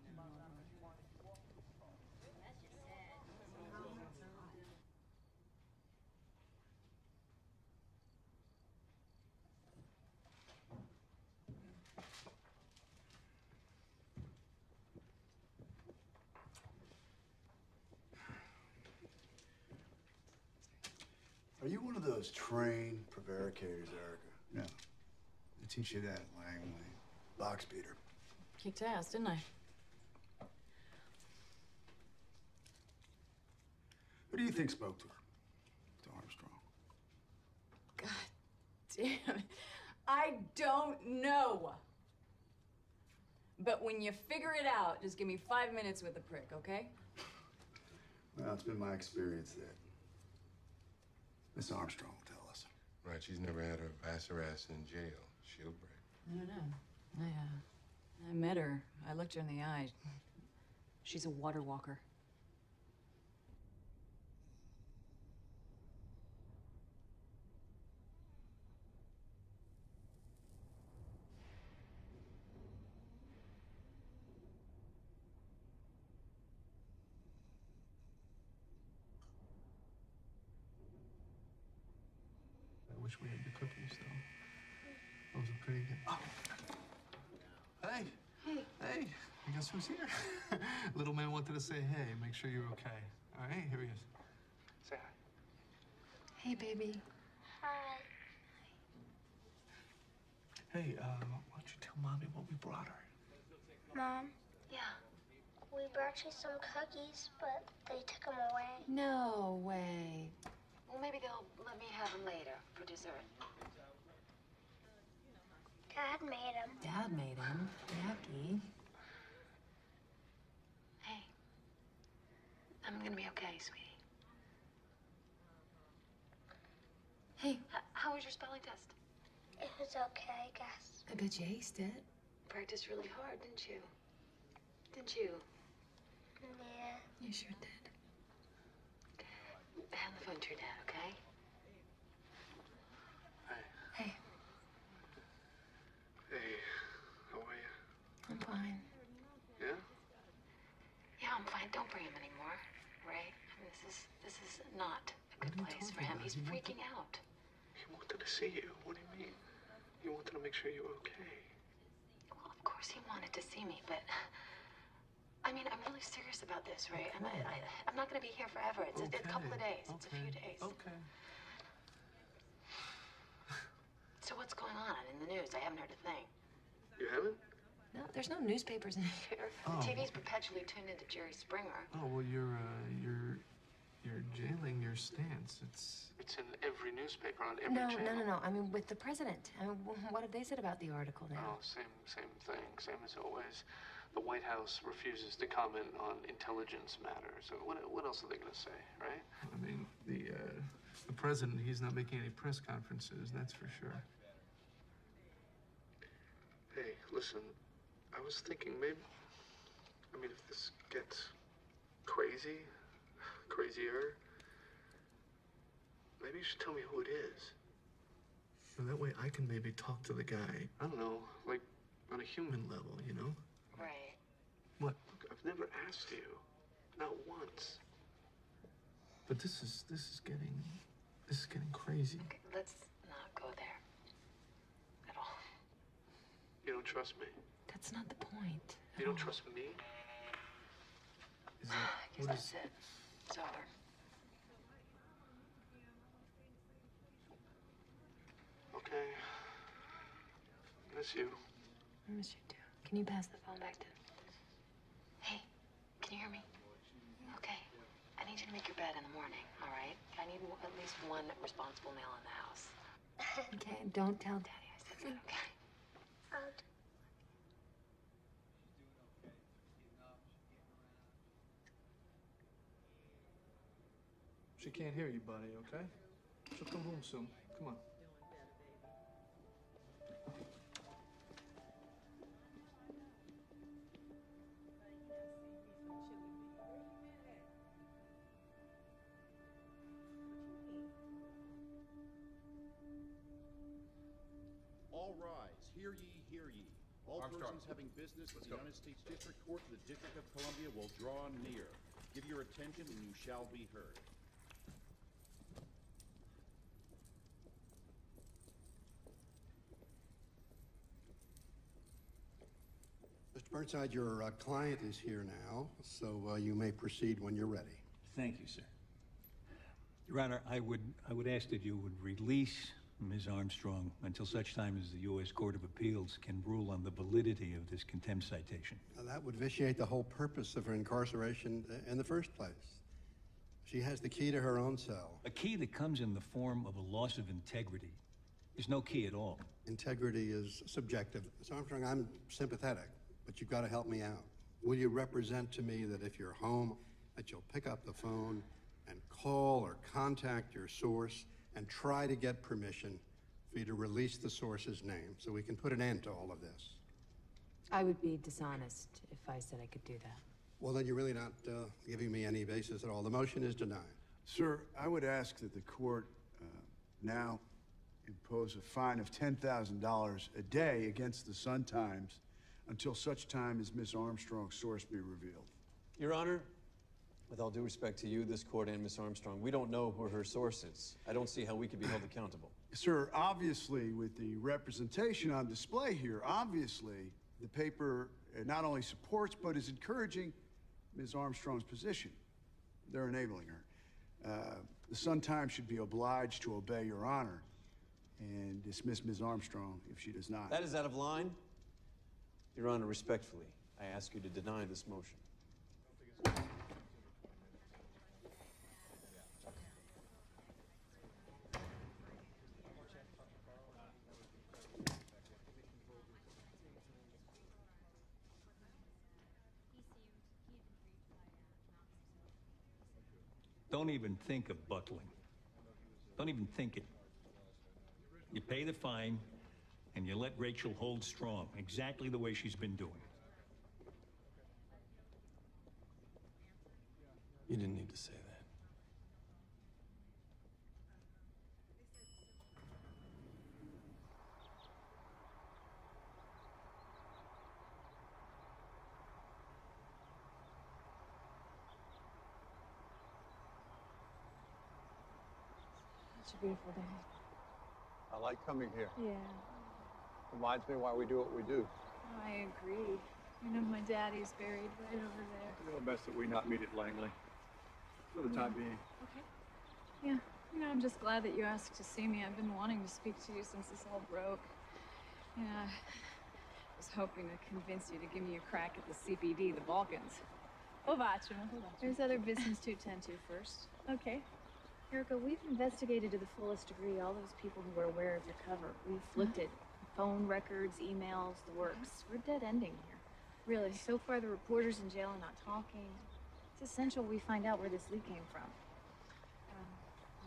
Are you one of those trained prevaricators, Erica? teach you that, Langley? Box beater. Kicked ass, didn't I? Who do you think spoke to her? To Armstrong. Damn it. I don't know. But when you figure it out, just give me 5 minutes with the prick, okay? Well, it's been my experience that Miss Armstrong will tell us. Right, she's never had her ass harassed in jail. She'll break. I don't know. I met her. I looked her in the eye. She's a water walker. I wish we had the cookies, though. Those are pretty good. Oh. Hey. Hey. Hey. Guess who's here? Little man wanted to say hey, make sure you're okay. All right, here he is. Say hi. Hey, baby. Hi. Hey, why don't you tell Mommy what we brought her? Mom, Yeah. we brought you some cookies, but they took them away. No way. Well, maybe they'll let me have them later for dessert. Dad made them. Dad made them. Yucky. Hey. I'm gonna be okay, sweetie. Hey, how was your spelling test? It was okay, I guess. I bet you aced it. Practiced really hard, didn't you? Didn't you? Yeah. You sure did. Hand the phone to your dad, okay? Hey. Hey. Hey, how are you? I'm fine. Yeah? Yeah, I'm fine. Don't bring him anymore, right? I mean, this is not a good place for him. He's freaking out. He wanted to see you. What do you mean? He wanted to make sure you were okay. Well, of course he wanted to see me, but I mean, I'm really serious about this, right? I'm not going to be here forever. It's a couple of days. It's a few days. Okay. So what's going on in the news? I haven't heard a thing. You haven't? No, there's no newspapers in here. Oh. The TV's perpetually tuned into Jerry Springer. Oh, well, you're jailing your stance. It's in every newspaper on every channel. No. I mean, with the president. I mean, what have they said about the article now? Oh, same thing. Same as always. The White House refuses to comment on intelligence matters. So what else are they going to say, right? I mean, the president, he's not making any press conferences, that's for sure. Hey, listen, I was thinking maybe, if this gets crazier, maybe you should tell me who it is. So that way I can maybe talk to the guy, I don't know, like on a human level, you know? Right. What? Look, I've never asked you, not once. But this is getting crazy. Okay, let's not go there. At all. You don't trust me? That's not the point. You don't trust me? I guess that's it. It's over. Okay. Miss you. I miss you too. Can you pass the phone back to... Hey, can you hear me? Okay. I need you to make your bed in the morning, all right? I need at least one responsible male in the house. Okay, and don't tell Daddy I said that, okay? She can't hear you, buddy, okay? She'll come home soon. Come on. All rise. Hear ye, hear ye. All persons having business with the United States District Court for the District of Columbia will draw near. Give your attention and you shall be heard. Mr. Burnside, your client is here now, so you may proceed when you're ready. Thank you, sir. Your Honor, I would ask that you would release Ms. Armstrong, until such time as the U.S. Court of Appeals can rule on the validity of this contempt citation. Now, that would vitiate the whole purpose of her incarceration in the first place. She has the key to her own cell. A key that comes in the form of a loss of integrity is no key at all. Integrity is subjective. Ms. Armstrong, I'm sympathetic, but you've got to help me out. Will you represent to me that if you're home, that you'll pick up the phone and call or contact your source and try to get permission for you to release the source's name so we can put an end to all of this? I would be dishonest if I said I could do that. Well, then you're really not giving me any basis at all. The motion is denied. Sir, I would ask that the court now impose a fine of $10,000 a day against the Sun-Times until such time as Miss Armstrong's source be revealed. Your Honor, with all due respect to you, this court, and Miss Armstrong, we don't know who her source is. I don't see how we could be held accountable. Sir, obviously, with the representation on display here, obviously, the paper not only supports but is encouraging Ms. Armstrong's position. They're enabling her. The Sun-Times should be obliged to obey Your Honor and dismiss Ms. Armstrong if she does not. That is out of line. Your Honor, respectfully, I ask you to deny this motion. Don't even think of buckling. Don't even think it. You pay the fine, and you let Rachel hold strong, exactly the way she's been doing. You didn't need to say that. Such a beautiful day. I like coming here. Yeah, Reminds me why we do what we do. I agree. You know, my daddy's buried right over there. It's real best that we not meet at Langley for the time being. Okay. Yeah, you know, I'm just glad that you asked to see me. I've been wanting to speak to you since this all broke. Yeah, I was hoping to convince you to give me a crack at the CPD, the Balkans. Povacho. There's other business to attend to first. Okay. Erica, we've investigated to the fullest degree all those people who were aware of your cover. We've looked at phone records, emails, the works. We're dead ending here. Really? So far, the reporters in jail are not talking. It's essential we find out where this leak came from.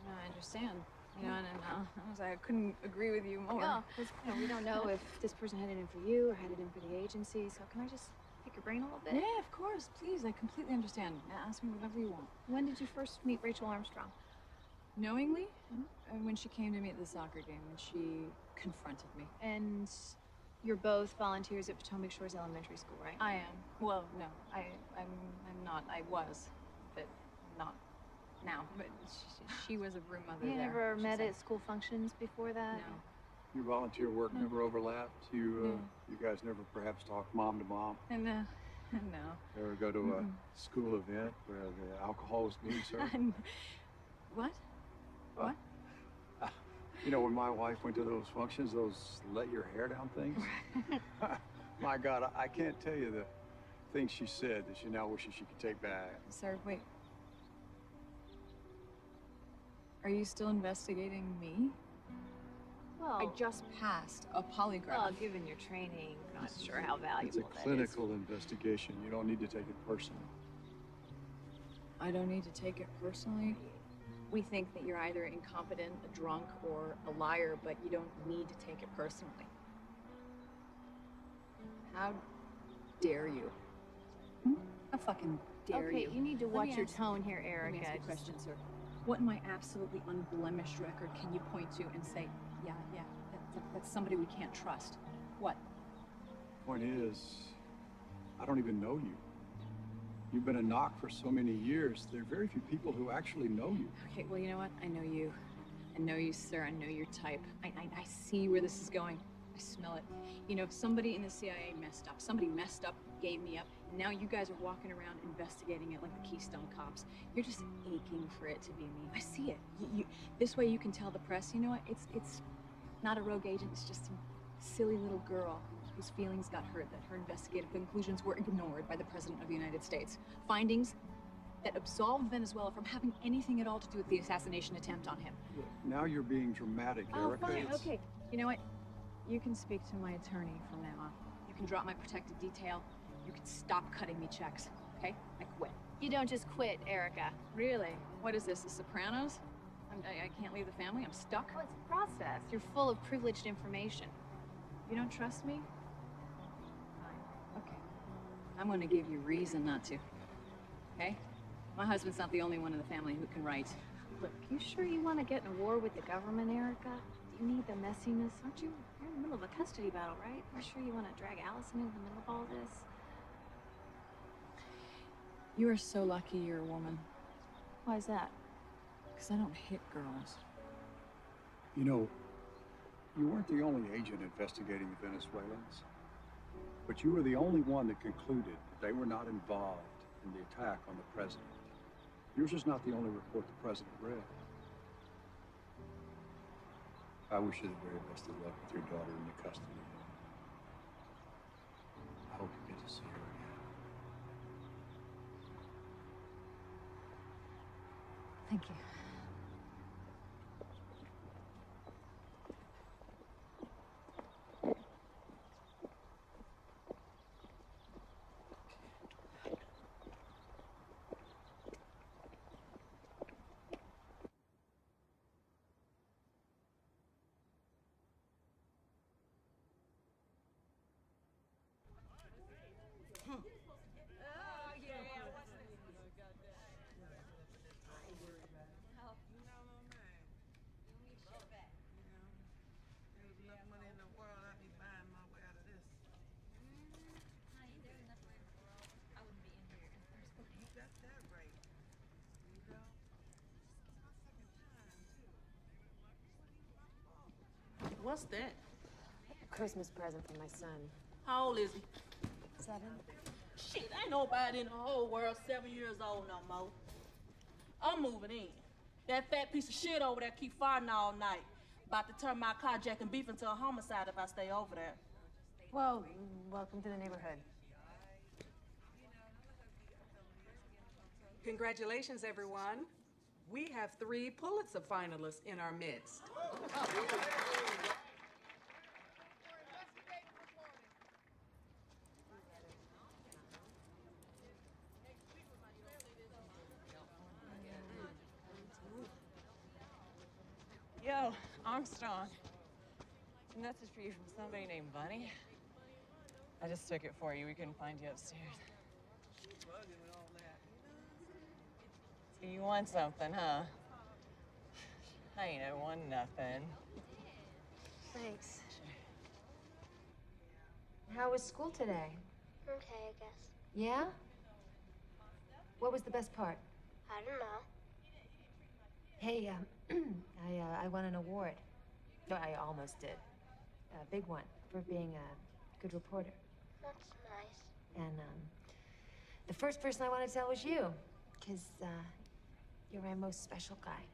No, I understand. You know, and I couldn't agree with you more. No, because we don't know if this person had it in for you or had it in for the agency. So can I just pick your brain a little bit? Yeah, of course. Please, I completely understand. Ask me whatever you want. When did you first meet Rachel Armstrong? Knowingly? When she came to me at the soccer game, when she confronted me. And you're both volunteers at Potomac Shores Elementary School, right? I am. Well, no, I'm not. I was, but not now. But she was a room mother You there. never met at school functions before that? No. Your volunteer work never overlapped? You guys never perhaps talk mom to mom? And no. Ever go to a school event where the alcohol was being served? What? What? You know, when my wife went to those functions, those let your hair down things? My God, I can't tell you the things she said that she now wishes she could take back. Sir, wait. Are you still investigating me? Well, I just passed a polygraph. Well, given your training, not sure how valuable It's a clinical investigation. You don't need to take it personally. I don't need to take it personally. We think that you're either incompetent, a drunk, or a liar, but you don't need to take it personally. How dare you? How fucking dare you? Okay, you need to watch your tone here, Erica. Let me ask you a question, sir. What in my absolutely unblemished record can you point to and say, yeah, that's somebody we can't trust? What? Point is, I don't even know you. You've been a knock for so many years. There are very few people who actually know you. Okay, well, you know what? I know you. I know you, sir. I know your type. I see where this is going. I smell it. You know, if somebody in the CIA messed up, somebody messed up, gave me up, and now you guys are walking around investigating it like the Keystone Cops. You're just aching for it to be me. I see it. This way you can tell the press, you know what? It's Not a rogue agent, it's just some silly little girl whose feelings got hurt, that her investigative conclusions were ignored by the President of the United States. Findings that absolved Venezuela from having anything at all to do with the assassination attempt on him. Now you're being dramatic, Oh, Erica. fine, okay. You know what? You can speak to my attorney from now on. You can drop my protected detail. You can stop cutting me checks, okay? I quit. You don't just quit, Erica. Really? What is this, The Sopranos? I can't leave the family, I'm stuck? Oh, it's a process. You're full of privileged information. You don't trust me? Fine. Okay. I'm gonna give you reason not to. Okay? My husband's not the only one in the family who can write. Look, you sure you want to get in a war with the government, Erica? Do you need the messiness? Aren't you? You're in the middle of a custody battle, right? You sure you want to drag Allison into the middle of all this? You are so lucky you're a woman. Why is that? Because I don't hit girls. You know, you weren't the only agent investigating the Venezuelans, but you were the only one that concluded that they were not involved in the attack on the president. Yours is not the only report the president read. I wish you the very best of luck with your daughter in the custody. I hope you get to see her again. Thank you. What's that? Christmas present for my son. How old is he? 7. Shit, ain't nobody in the whole world 7 years old no more. I'm moving in. That fat piece of shit over there keep farting all night. About to turn my carjacking beef into a homicide if I stay over there. Well, welcome to the neighborhood. Congratulations, everyone. We have 3 Pulitzer finalists in our midst. Yo, Armstrong. A message for you from somebody named Bunny. I just took it for you. We couldn't find you upstairs. So you want something, huh? I ain't I won nothing. Thanks. How was school today? Okay, I guess. Yeah? What was the best part? I don't know. Hey, I won an award. No, I almost did. A big one for being a good reporter. That's nice. And, the first person I wanted to tell was you. Because, you're my most special guy.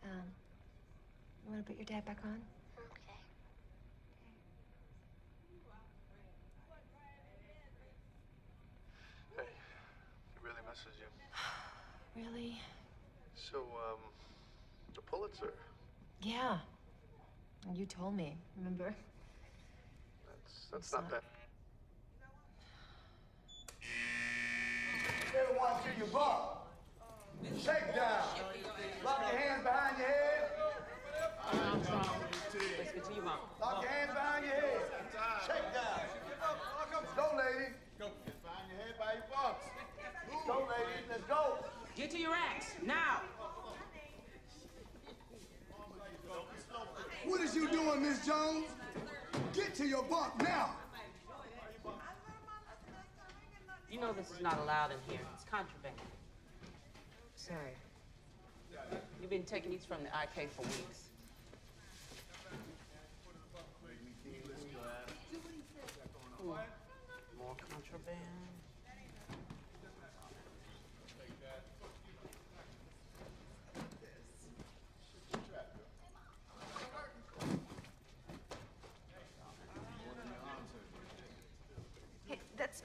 You want to put your dad back on? Okay. Hey, he really misses you. Really? So, the Pulitzer. Yeah. You told me, remember? That's not bad. Everyone to your butt. Shake down. Lock your hands behind your head. Let's get to your mom. Lock your hands behind your head. Shake down. Go, ladies. Go. Get behind your head by your box. Go, ladies. Let's go. Get to your racks, now. What is you doing, Miss Jones? Get to your bunk now. You know this is not allowed in here. It's contraband. Sorry. You've been taking these from the IK for weeks. More contraband.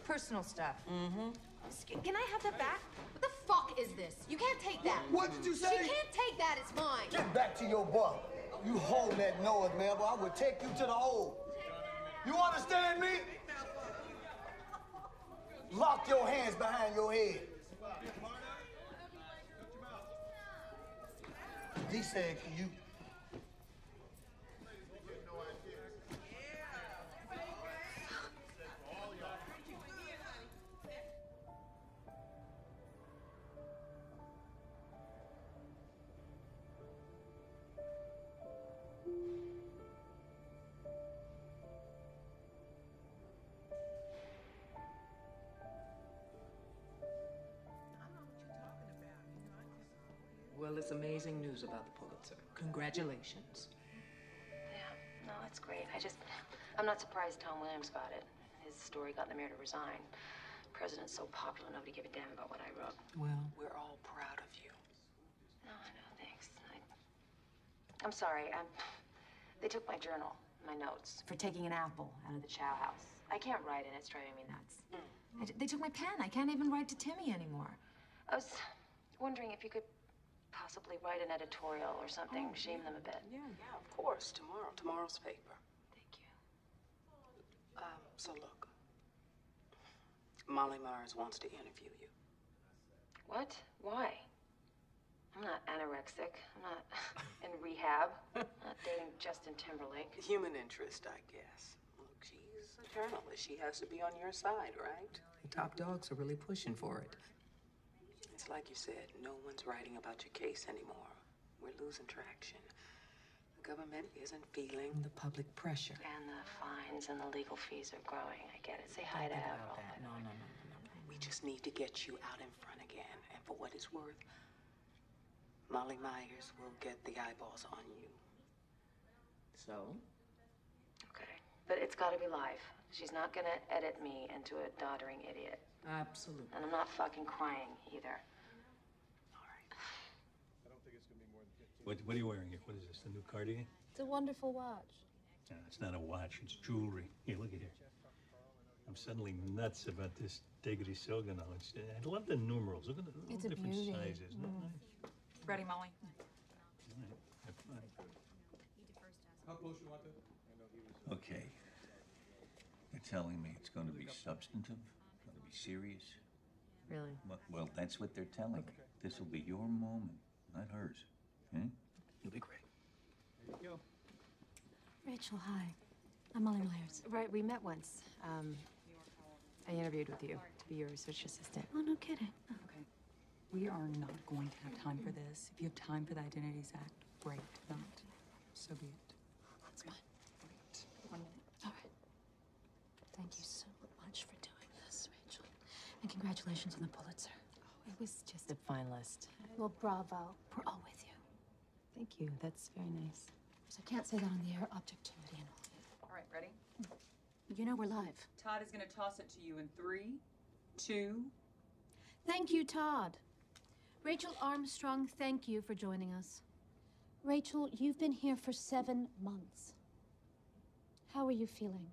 personal stuff. Mm-hmm. Can I have that back? What the fuck is this? You can't take that. What did you say? She can't take that. It's mine. Get back to your buck. You hold that noise, man, but I will take you to the hole. You understand me? Lock your hands behind your head. He said for you. Well, it's amazing news about the Pulitzer. Congratulations. Yeah, no, it's great. I'm not surprised Tom Williams got it. His story got the mayor to resign. The president's so popular, nobody gave a damn about what I wrote. Well, we're all proud of you. No, I know, thanks. I'm sorry. They took my journal, my notes, for taking an apple out of the chow house. I can't write in it. It's driving me nuts. They took my pen. I can't even write to Timmy anymore. I was wondering if you could possibly write an editorial or something, shame them a bit. Yeah, of course. Tomorrow's paper. Thank you. So look, Molly Myers wants to interview you. What? Why? I'm not anorexic. I'm not in rehab. I'm not dating Justin Timberlake. Human interest, I guess. Look, she's a journalist. She has to be on your side, right? The top dogs are really pushing for it. It's like you said, no one's writing about your case anymore. We're losing traction. The government isn't feeling The public pressure. And the fines and the legal fees are growing. I get it. Say hi to Avril. No. We just need to get you out in front again. And for what it's worth, Molly Myers will get the eyeballs on you. So? Okay. But it's got to be live. She's not going to edit me into a doddering idiot. Absolutely. And I'm not fucking crying either. What are you wearing here? What is this, the new Cartier? It's a wonderful watch. No, it's not a watch, it's jewelry. Here, look at here. I'm suddenly nuts about this Degri Soga now. I love the numerals. Look at the It's a different beauty. sizes. Isn't that nice? Ready, Molly? All right, have fun. How close you want to? Okay. You're telling me it's going to be substantive? Going to be serious? Really? Well, that's what they're telling me. This will be your moment, not hers. Okay? You'll be great. There you go. Rachel, hi. I'm Molly Myers. Right, we met once. I interviewed with you to be your research assistant. Oh, no kidding. Okay. We are not going to have time for this. If you have time for the Identities Act, great. If not, so be it. That's fine. Wait 1 minute. All right. Thank you so much for doing this, Rachel. And congratulations on the Pulitzer. Oh, it was just a finalist. Well, bravo. We're all with you. Thank you. That's very nice. So I can't say that on the air, objectivity and all. All right, ready? You know we're live. Todd is going to toss it to you in 3, 2. Thank you, Todd. Rachel Armstrong, thank you for joining us. Rachel, you've been here for 7 months. How are you feeling?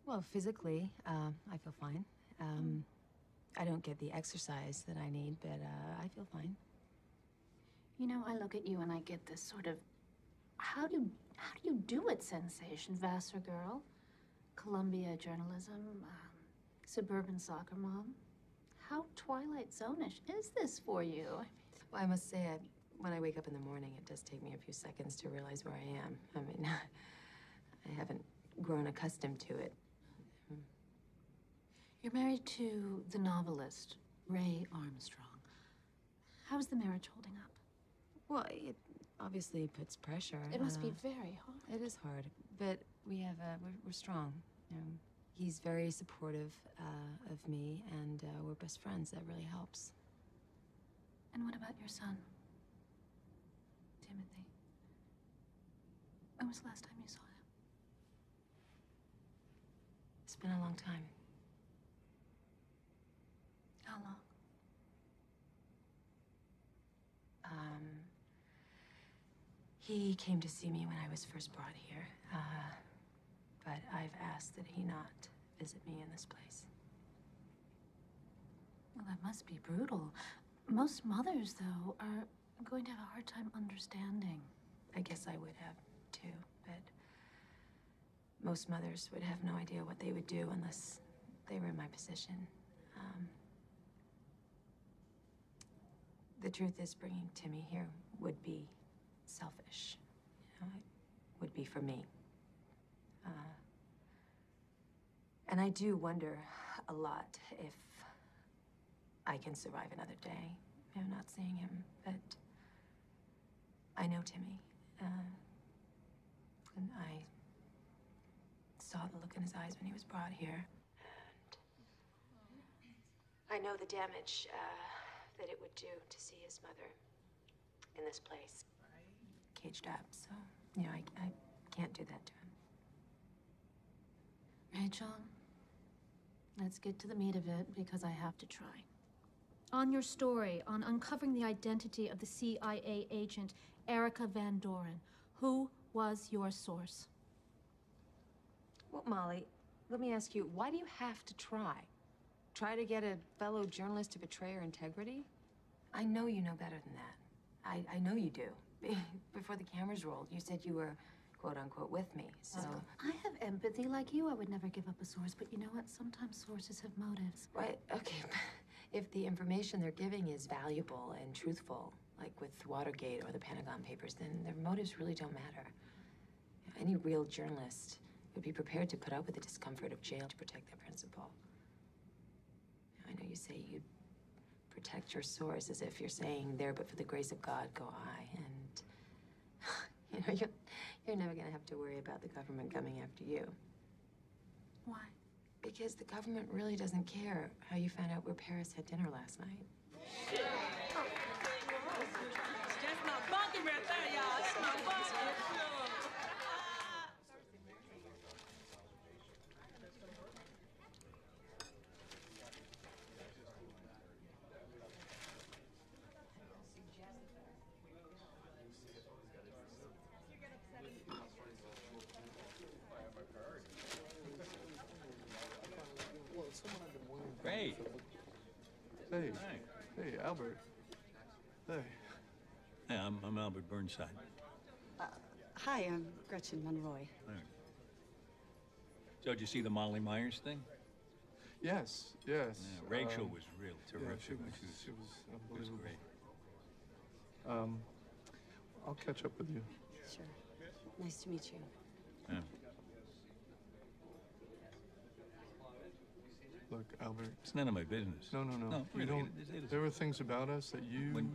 Well, physically, I feel fine. I don't get the exercise that I need, but I feel fine. You know, I look at you and I get this sort of, how do you do it sensation, Vassar girl? Columbia journalism, suburban soccer mom. How Twilight Zone-ish is this for you? Well, I must say, when I wake up in the morning, it does take me a few seconds to realize where I am. I mean, I haven't grown accustomed to it. You're married to the novelist, Ray Armstrong. How's the marriage holding up? Well, it obviously puts pressure. It must be very hard. It is hard, but we have, we're strong. He's very supportive of me, and we're best friends. That really helps. And what about your son, Timothy? When was the last time you saw him? It's been a long time. How long? He came to see me when I was first brought here, but I've asked that he not visit me in this place. that must be brutal. Most mothers, though, are going to have a hard time understanding. I guess I would have, too, but most mothers would have no idea what they would do unless they were in my position. The truth is, bringing Timmy here would be selfish. You know, it would be for me. And I do wonder a lot if I can survive another day. You know, not seeing him, but I know Timmy. And I saw the look in his eyes when he was brought here. And I know the damage that it would do to see his mother in this place, caged up. So, you know, I can't do that to him. Rachel, let's get to the meat of it, because I have to try. On your story on uncovering the identity of the CIA agent Erica Van Doren, who was your source? Well, Molly, let me ask you, why do you have to try? Try to get a fellow journalist to betray her integrity? I know you know better than that. I know you do. Before the cameras rolled, you said you were, quote-unquote, with me, so... I have empathy like you. I would never give up a source, but you know what? Sometimes sources have motives. Right, okay, but if the information they're giving is valuable and truthful, like with Watergate or the Pentagon Papers, then their motives really don't matter. Any real journalist would be prepared to put up with the discomfort of jail to protect their principal. I know you say you'd protect your source as if you're saying, there but for the grace of God go I, and you know, you're never gonna have to worry about the government coming after you. Why? Because the government really doesn't care how you found out where Paris had dinner last night. It's just my bunkie right there, y'all. It's my bunkie. Ray. Hey. Hi. Hey, Albert. Hey. Yeah, I'm Albert Burnside. Hi, I'm Gretchen Monroy. All right. So, did you see the Molly Myers thing? Yes, yes. Yeah, Rachel was real terrific. Yeah, she was unbelievable. She was great. I'll catch up with you. Sure. Nice to meet you. Yeah. Look, Albert. It's none of my business. No. No, You really, don't. it is. There are things about us that you When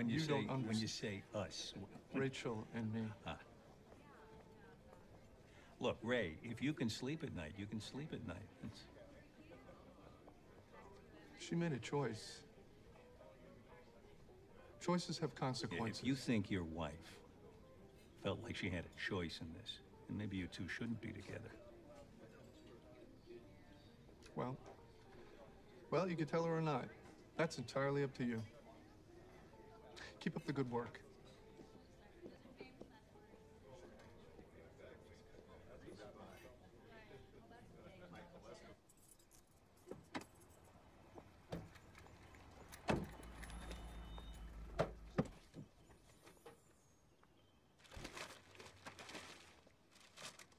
you say don't understand. when you say us, Rachel and me. Look, Ray, if you can sleep at night, you can sleep at night. She made a choice. Choices have consequences. If you think your wife felt like she had a choice in this, then maybe you two shouldn't be together. Well, you could tell her or not. That's entirely up to you. Keep up the good work.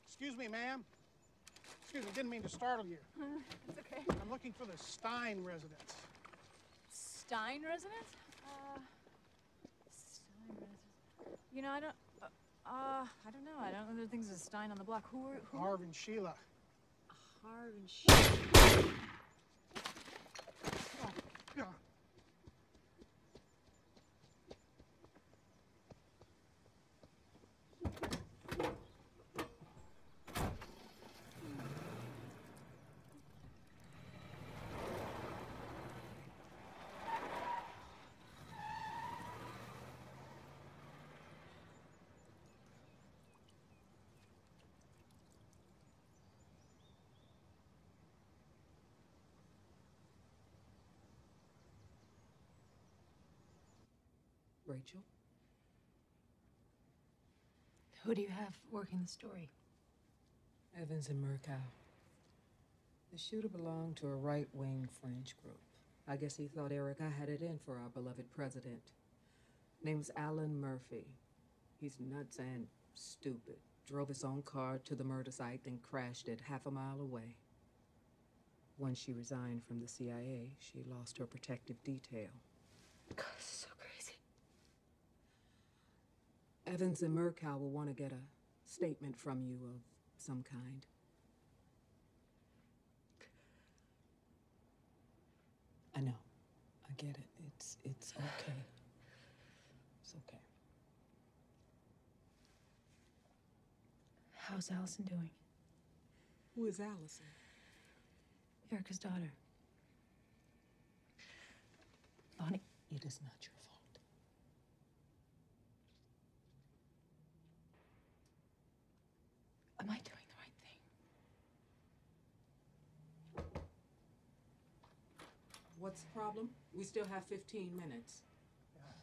Excuse me, ma'am. Excuse me, didn't mean to startle you. It's okay. I'm looking for the Stein residence. Stein residence? Stein residence. You know, I don't know. I don't know the things as Stein on the block. Who? Harv and Sheila. Harv and Sheila. Oh, yeah. Rachel? Who do you have working the story? Evans and Murkow. The shooter belonged to a right-wing fringe group. I guess he thought Erica had it in for our beloved president. Name's Alan Murphy. He's nuts and stupid. Drove his own car to the murder site, then crashed it half a mile away. Once she resigned from the CIA, she lost her protective detail. God, this is so crazy. Evans and Murkow will want to get a statement from you of some kind. I know. I get it. It's okay. It's okay. How's Allison doing? Who is Allison? Erica's daughter. Bonnie, it is not your fault. Am I doing the right thing? What's the problem? We still have 15 minutes.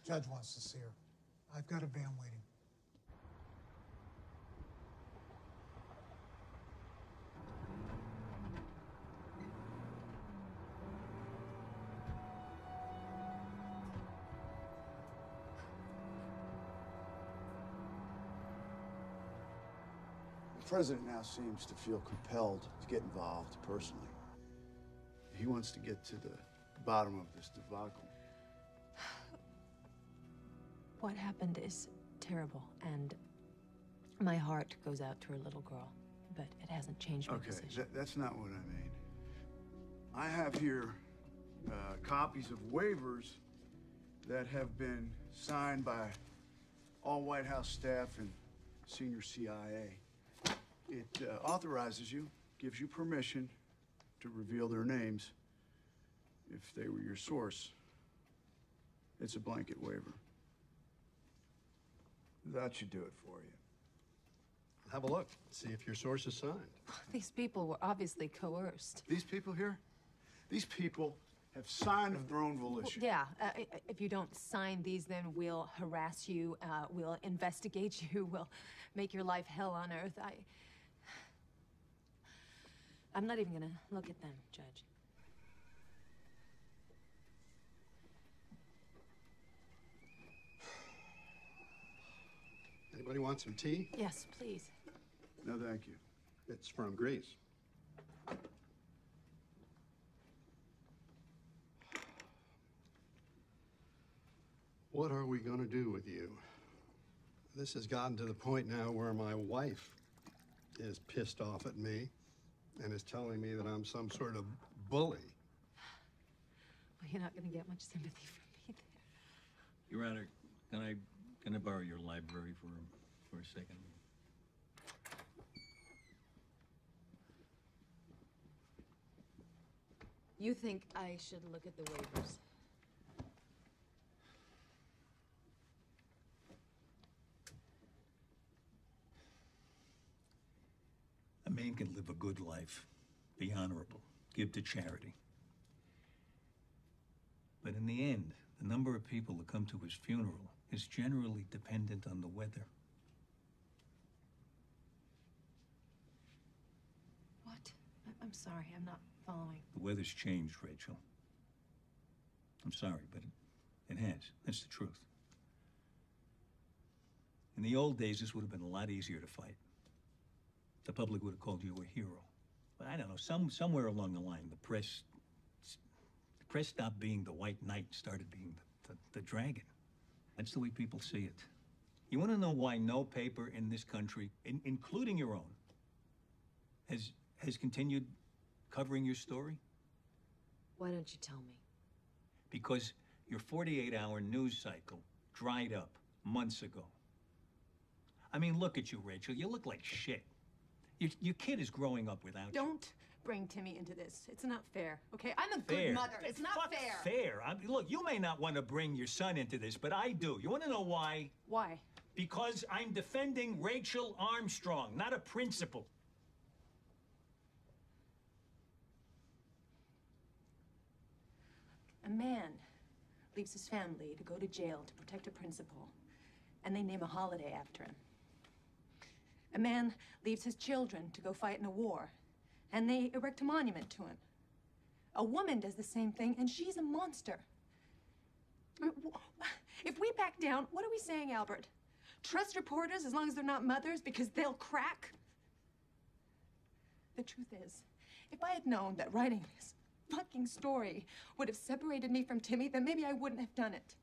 Judge wants to see her. I've got a van waiting. The president now seems to feel compelled to get involved personally. He wants to get to the bottom of this debacle. What happened is terrible, and my heart goes out to her little girl, but it hasn't changed my decision. That's not what I mean. I have here copies of waivers that have been signed by all White House staff and senior CIA. It authorizes you, gives you permission to reveal their names if they were your source. It's a blanket waiver. That should do it for you. Have a look. See if your source is signed. These people were obviously coerced. These people here? These people have signed of their own volition. Yeah, if you don't sign these, then we'll harass you, we'll investigate you, we'll make your life hell on earth. I'm not even gonna look at them, Judge. Anybody want some tea? Yes, please. No, thank you. It's from Greece. What are we going to do with you? This has gotten to the point now where my wife is pissed off at me and is telling me that I'm some sort of bully. Well, you're not going to get much sympathy from me there. Your Honor, can I borrow your library for a second? You think I should look at the waivers? A man can live a good life, be honorable, give to charity. But in the end, the number of people that come to his funeral is generally dependent on the weather. What? I'm sorry, I'm not following. The weather's changed, Rachel. I'm sorry, but it has. That's the truth. In the old days, this would have been a lot easier to fight. The public would have called you a hero. But I don't know, somewhere along the line, the press stopped being the white knight, started being the dragon. That's the way people see it. You want to know why no paper in this country, including your own, has continued covering your story? Why don't you tell me? Because your 48-hour news cycle dried up months ago. I mean, look at you, Rachel. You look like shit. Your kid is growing up without you. Don't bring Timmy into this. It's not fair, okay? I'm a Fair. good mother. It's not Fuck fair. Fair. Look, you may not want to bring your son into this, but I do. You want to know why? Why? Because I'm defending Rachel Armstrong, not a principal. A man leaves his family to go to jail to protect a principal, and they name a holiday after him. A man leaves his children to go fight in a war, and they erect a monument to him. A woman does the same thing, and she's a monster. If we back down, what are we saying, Albert? Trust reporters as long as they're not mothers because they'll crack? The truth is, if I had known that writing this fucking story would have separated me from Timmy, then maybe I wouldn't have done it.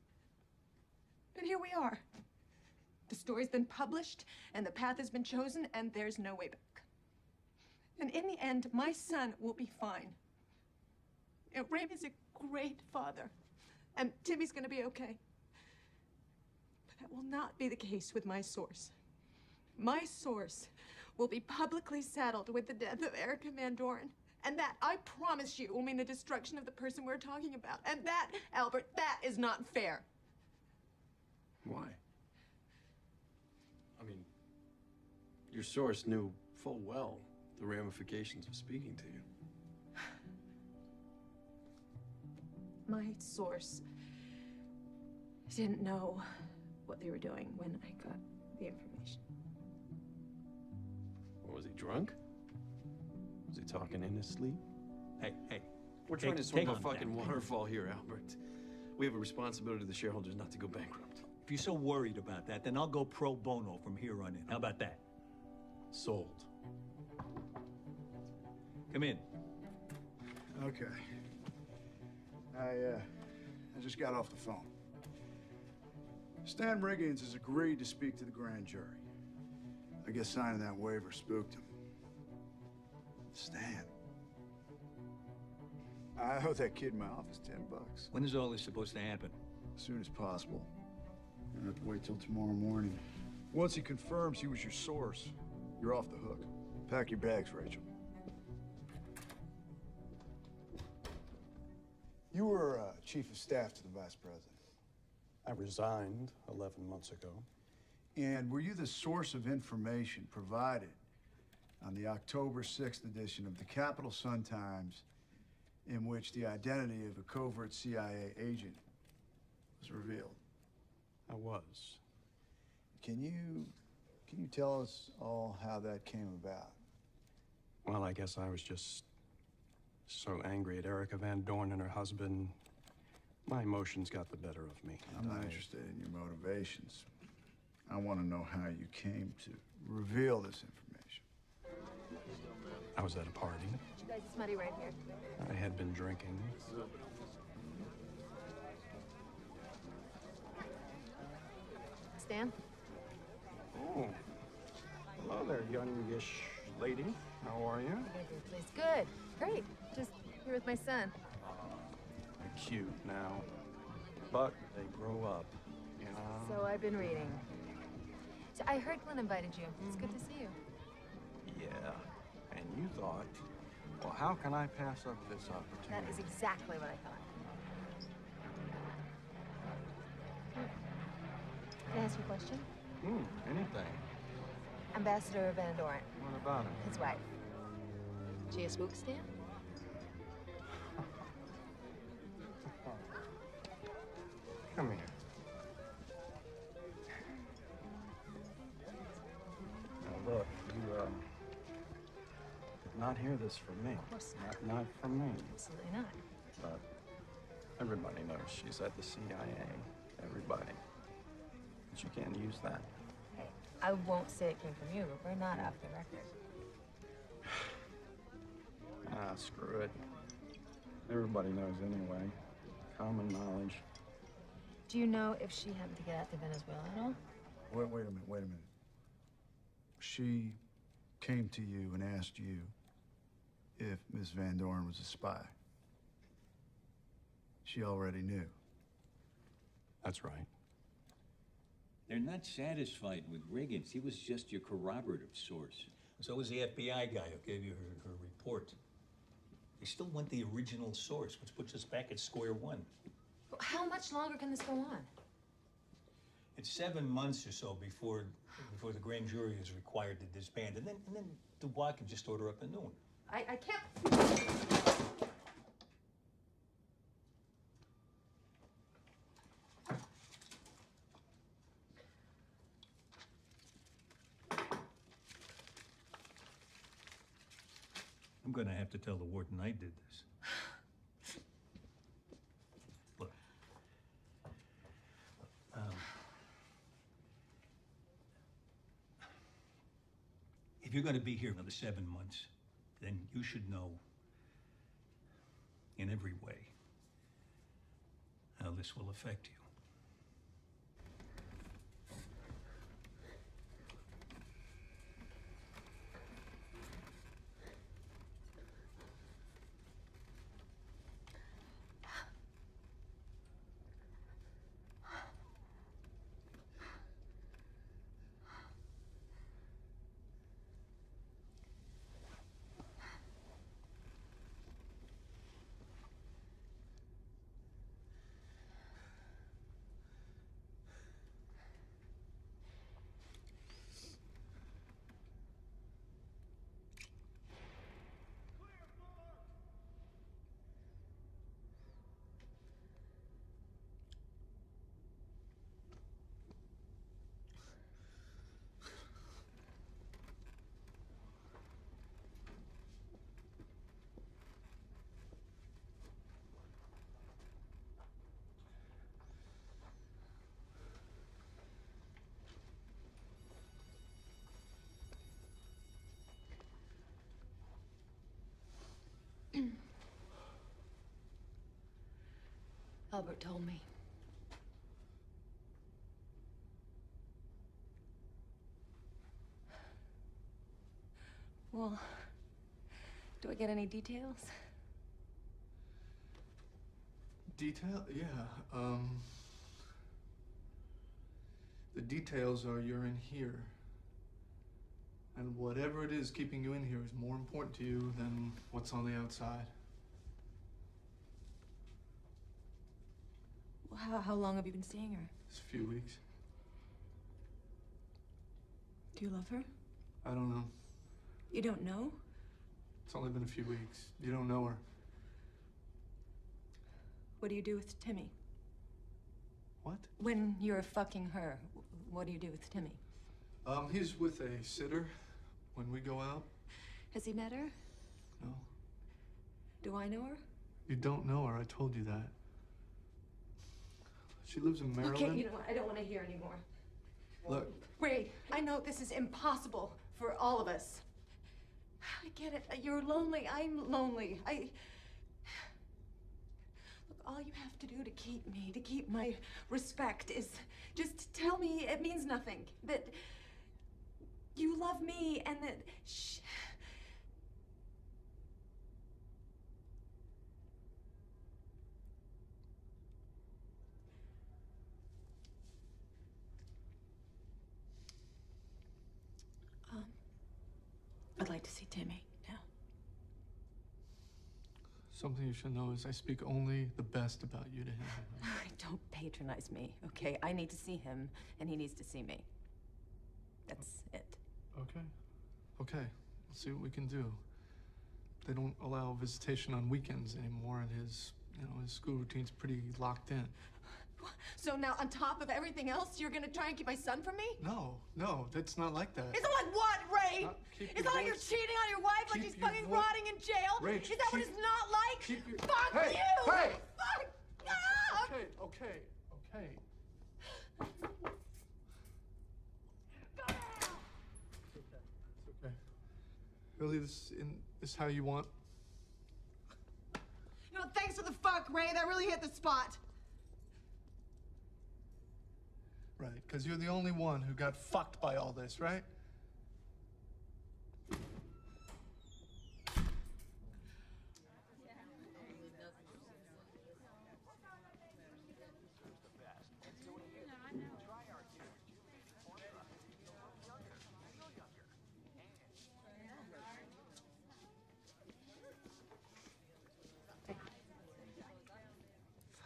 But here we are. The story's been published, and the path has been chosen, and there's no way back. And in the end, my son will be fine. You know, Raimi's a great father, and Timmy's gonna be okay. But that will not be the case with my source. My source will be publicly saddled with the death of Erica Van Doren. And that, I promise you, will mean the destruction of the person we're talking about. And that, Albert, that is not fair. Why? I mean, your source knew full well the ramifications of speaking to you. My source didn't know what they were doing when I got the information. What, was he drunk? Was he talking in his sleep? Hey. We're trying to swim a fucking waterfall here, Albert. We have a responsibility to the shareholders not to go bankrupt. If you're so worried about that, then I'll go pro bono from here on in. How about that? Sold. Come in. Okay. I just got off the phone. Stan Riggins has agreed to speak to the grand jury. I guess signing that waiver spooked him. Stan. I owe that kid in my office $10. When is all this supposed to happen? As soon as possible. You don't have to wait till tomorrow morning. Once he confirms he was your source, you're off the hook. Pack your bags, Rachel. You were chief of staff to the vice president. I resigned 11 months ago. And were you the source of information provided on the October 6th edition of the Capital Sun-Times in which the identity of a covert CIA agent was revealed? I was. Can you tell us all how that came about? Well, I guess I was just so angry at Erica Van Doren and her husband. My emotions got the better of me. I'm not interested in your motivations. I want to know how you came to reveal this information. I was at a party. You guys, it's muddy right here. I had been drinking. Stan? Oh. Hello there, youngish lady. How are you? Place good. Great. Just here with my son. They're cute now, but they grow up, you know? So I've been reading. So I heard Glenn invited you. It's good to see you. Yeah, and you thought, well, how can I pass up this opportunity? That is exactly what I thought. Can I ask you a question? Anything. Ambassador Van Doren. What about him? His wife. She a spook, Stan? Come here. Now look, you did not hear this from me. Of course not. Not from me. Absolutely not. But everybody knows she's at the CIA. Everybody. But you can't use that. Hey, I won't say it came from you, but we're not off the record. Ah, screw it. Everybody knows anyway. Common knowledge. Do you know if she happened to get out to Venezuela at all? Wait a minute. She came to you and asked you if Miss Van Doren was a spy. She already knew. That's right. They're not satisfied with Riggins. He was just your corroborative source. So was the FBI guy who gave you her report. They still want the original source, which puts us back at square one. How much longer can this go on? It's 7 months or so before the grand jury is required to disband, and then Dubois can just order up a new one. I can't. I'm gonna have to tell the warden I did this. you're going to be here another 7 months, then you should know in every way how this will affect you. Albert told me. Well, do I get any details? Detail? Yeah, the details are you're in here. And whatever it is keeping you in here is more important to you than what's on the outside. Well, how long have you been seeing her? It's a few weeks. Do you love her? I don't know. You don't know? It's only been a few weeks. You don't know her. What do you do with Timmy? What? When you're fucking her, what do you do with Timmy? He's with a sitter when we go out. Has he met her? No. Do I know her? You don't know her, I told you that. She lives in Maryland. Okay, you know what? I don't want to hear anymore. Look. Ray, I know this is impossible for all of us. I get it. You're lonely. I'm lonely. Look, all you have to do to keep my respect is just tell me it means nothing. That you love me and that... I'd like to see Timmy now. Something you should know is I speak only the best about you to him. Don't patronize me, okay? I need to see him, and he needs to see me. That's it. Okay. Okay. Let's see what we can do. They don't allow visitation on weekends anymore, and his school routine's pretty locked in. So now, on top of everything else, you're gonna try and keep my son from me? No, that's not like that. It's not like what, Ray? Keep It's your not like you're voice- cheating on your wife, like keep she's your fucking vo- rotting in jail? Rach, Is that what keep- it's not like? keep your- Fuck Hey, you! hey! Fuck! Ah! Okay. It's okay. Really, this is how you want? You know, thanks for the fuck, Ray. That really hit the spot. Right, because you're the only one who got fucked by all this, right?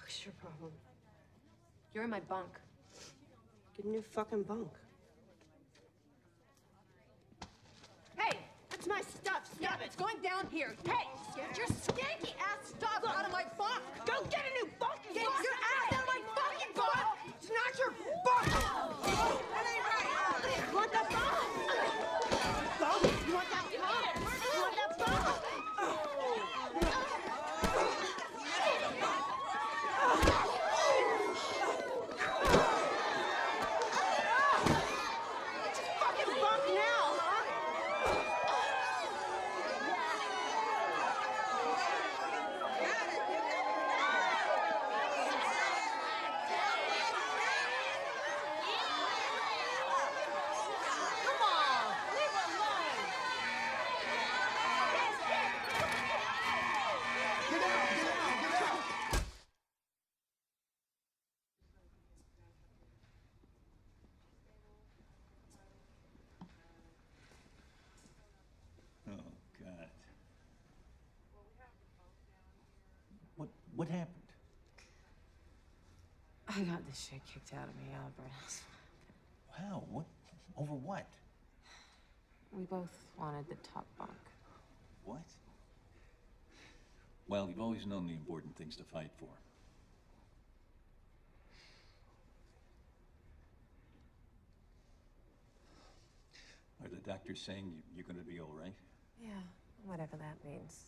What's your problem? You're in my bunk. Get a new fucking bunk. Hey, that's my stuff. Stop it. It's going down here. Hey, get your skanky ass stuff out of my bunk. Go get a new bunk. Get your ass out of my fucking bunk. It's not your bunk. That ain't right. You want that bunk? Bunk? You want that bunk? You want that bunk? It's your fucking bunk now, huh? I got this shit kicked out of me, Albert. Wow, what? Over what? We both wanted the top bunk. What? Well, you've always known the important things to fight for. Are the doctors saying you're going to be all right? Yeah, whatever that means.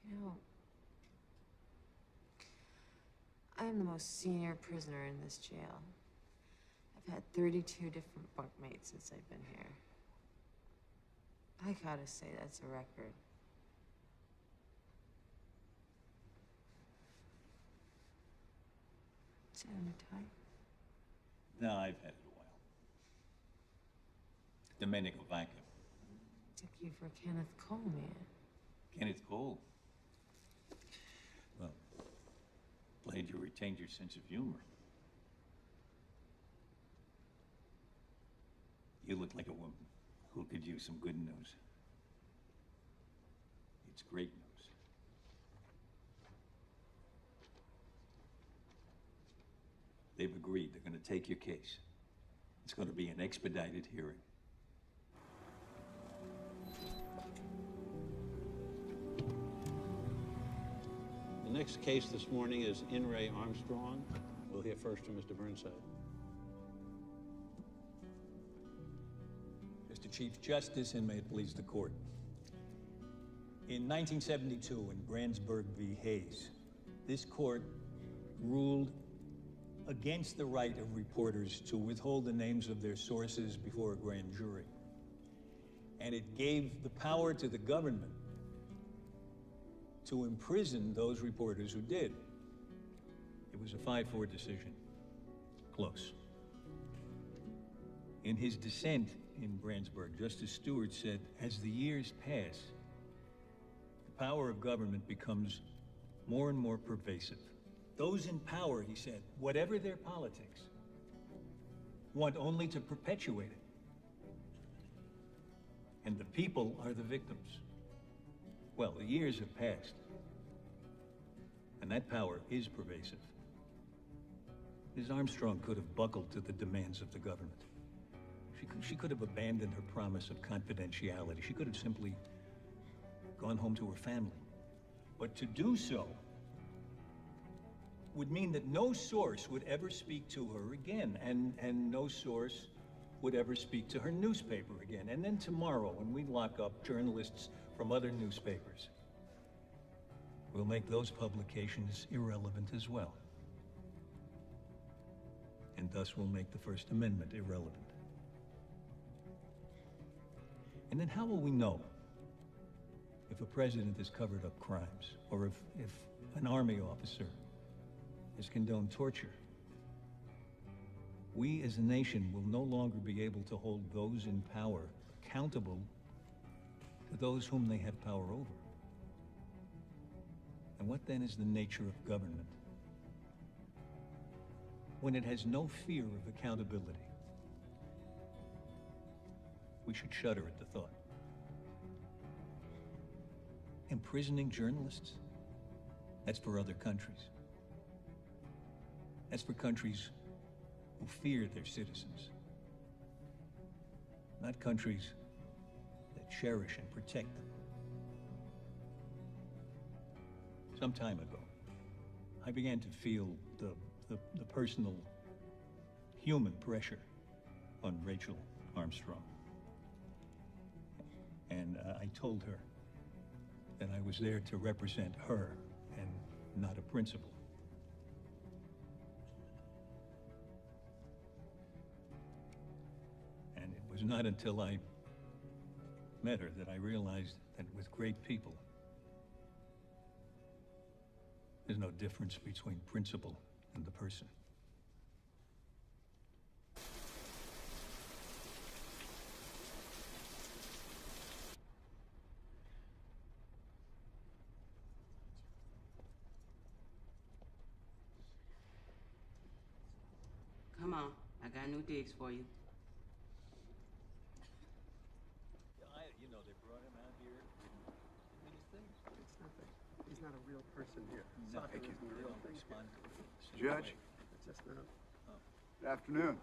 You know, I am the most senior prisoner in this jail. I've had 32 different bunkmates since I've been here. I gotta say, that's a record. Cinematography? No, I've had it a while. Domenico Vacca. Took you for Kenneth Cole, man. Kenneth Cole. Well, glad you retained your sense of humor. You look like a woman who could use some good news. It's great news. They've agreed they're going to take your case. It's going to be an expedited hearing. The next case this morning is In re Armstrong. We'll hear first from Mr. Burnside. Mr. Chief Justice, and may it please the court. In 1972, in Brandsburg v. Hayes, this court ruled against the right of reporters to withhold the names of their sources before a grand jury. And it gave the power to the government to imprison those reporters who did. It was a 5-4 decision. Close. In his dissent in Brandsburg, Justice Stewart said, as the years pass, the power of government becomes more and more pervasive. Those in power, he said, whatever their politics, want only to perpetuate it. And the people are the victims. Well, the years have passed, and that power is pervasive. Ms. Armstrong could have buckled to the demands of the government. She could have abandoned her promise of confidentiality. She could have simply gone home to her family. But to do so would mean that no source would ever speak to her again, and no source would ever speak to her newspaper again. And then tomorrow, when we lock up journalists from other newspapers, we'll make those publications irrelevant as well. And thus we'll make the First Amendment irrelevant. And then how will we know if a president has covered up crimes, or if an army officer has condoned torture? We as a nation will no longer be able to hold those in power accountable to those whom they have power over. And what then is the nature of government when it has no fear of accountability? We should shudder at the thought. Imprisoning journalists? That's for other countries. That's for countries who fear their citizens, not countries that cherish and protect them. Some time ago, I began to feel the personal, human pressure on Rachel Armstrong. And I told her that I was there to represent her and not a principal. And it was not until I met her that I realized that with great people, there's no difference between principle and the person. Come on, I got new digs for you. You know, they brought him out here. Biggest thing. She's not a real person here. No, Soccer thank you. isn't real. Respond to it. Judge. It's just not. Good afternoon.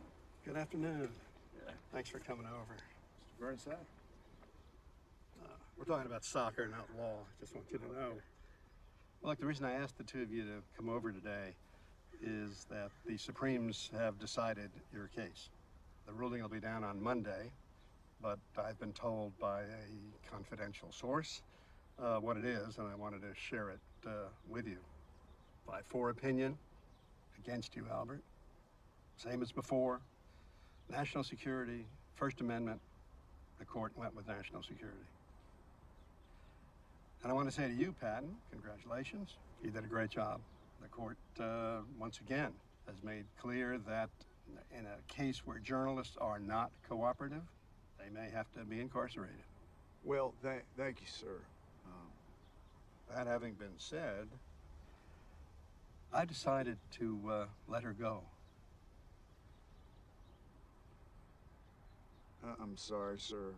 Good afternoon. Thanks for coming over. Mr. Burnside. We're talking about soccer, not law. I just want you to know. Well, look, the reason I asked the two of you to come over today is that the Supremes have decided your case. The ruling will be down on Monday, but I've been told by a confidential source what it is, and I wanted to share it with you. 5-4 opinion against you, Albert. Same as before. National security, First Amendment, the court went with national security. And I want to say to you, Patton, congratulations. You did a great job. The court, once again, has made clear that in a case where journalists are not cooperative, they may have to be incarcerated. Well, thank you, sir. That having been said, I decided to let her go. I'm sorry, sir.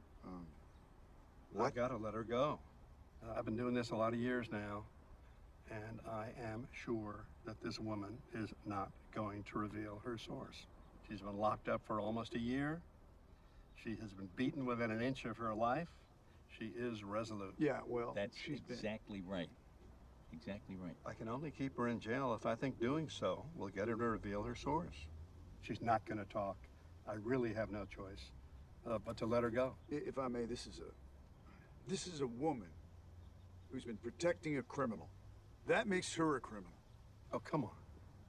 I've got to let her go. I've been doing this a lot of years now, and I am sure that this woman is not going to reveal her source. She's been locked up for almost a year. She has been beaten within an inch of her life. She is resolute. Yeah, well, that's exactly right. Exactly right. I can only keep her in jail if I think doing so will get her to reveal her source. She's not going to talk. I really have no choice but to let her go. If I may, this is a woman who's been protecting a criminal. That makes her a criminal. Oh, come on.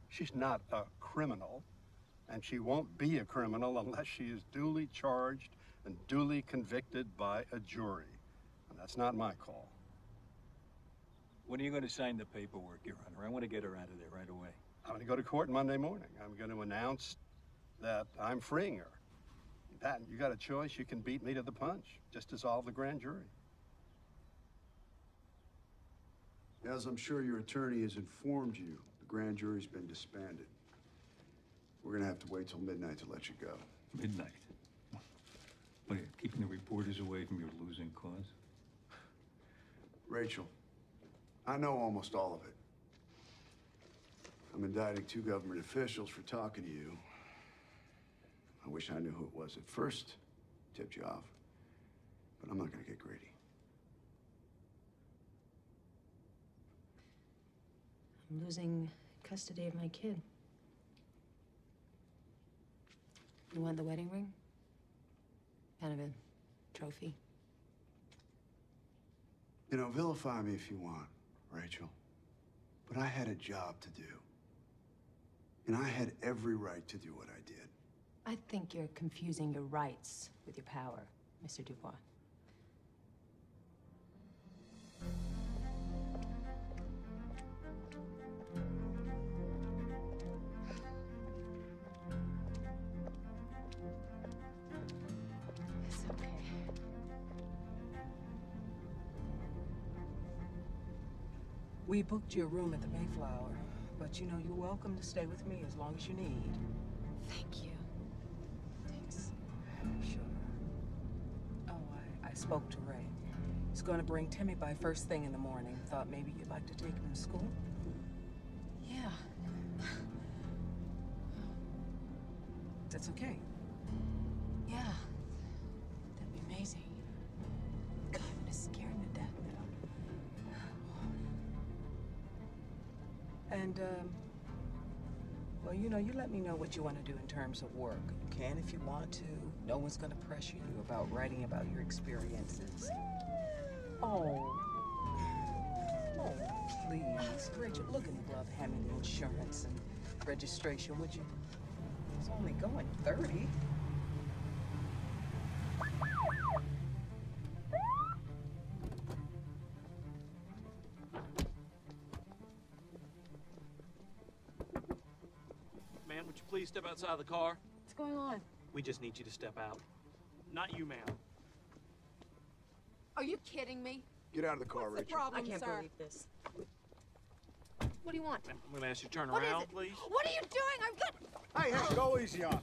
She's not a criminal, and she won't be a criminal unless she is duly charged and duly convicted by a jury. And that's not my call. When are you going to sign the paperwork, Your Honor? I want to get her out of there right away. I'm going to go to court Monday morning. I'm going to announce that I'm freeing her. Patton, you got a choice. You can beat me to the punch. Just dissolve the grand jury. As I'm sure your attorney has informed you, the grand jury's been disbanded. We're gonna have to wait till midnight to let you go. Midnight? What are you, keeping the reporters away from your losing cause? Rachel, I know almost all of it. I'm indicting 2 government officials for talking to you. I wish I knew who it was at first, tipped you off, but I'm not gonna get greedy. I'm losing custody of my kid. You want the wedding ring? Kind of a trophy. You know, vilify me if you want, Rachel, but I had a job to do. And I had every right to do what I did. I think you're confusing your rights with your power, Mr. Dubois. It's okay. We booked your room at the Mayflower, but you know you're welcome to stay with me as long as you need. Thank you. Thanks. Sure. Oh, I spoke to Ray. He's going to bring Timmy by first thing in the morning. Thought maybe you'd like to take him to school? Yeah. That's okay. Yeah. That'd be amazing. God, I'm gonna scare him to death now. And, well, you know, you let me know what you want to do in terms of work. You can if you want to. No one's going to pressure you about writing about your experiences. Oh. Oh, please. Rachel, look in the glove, hand me the insurance and registration, would you? It's only going 30. Ma'am, would you please step outside of the car? What's going on? We just need you to step out. Not you, ma'am. Are you kidding me? Get out of the car, What's the Rachel. problem, I can't sir? believe this. What do you want? Ma'am, I'm going to ask you to turn What is around, it? please. What are you doing? I've got... Hey, go easy on her.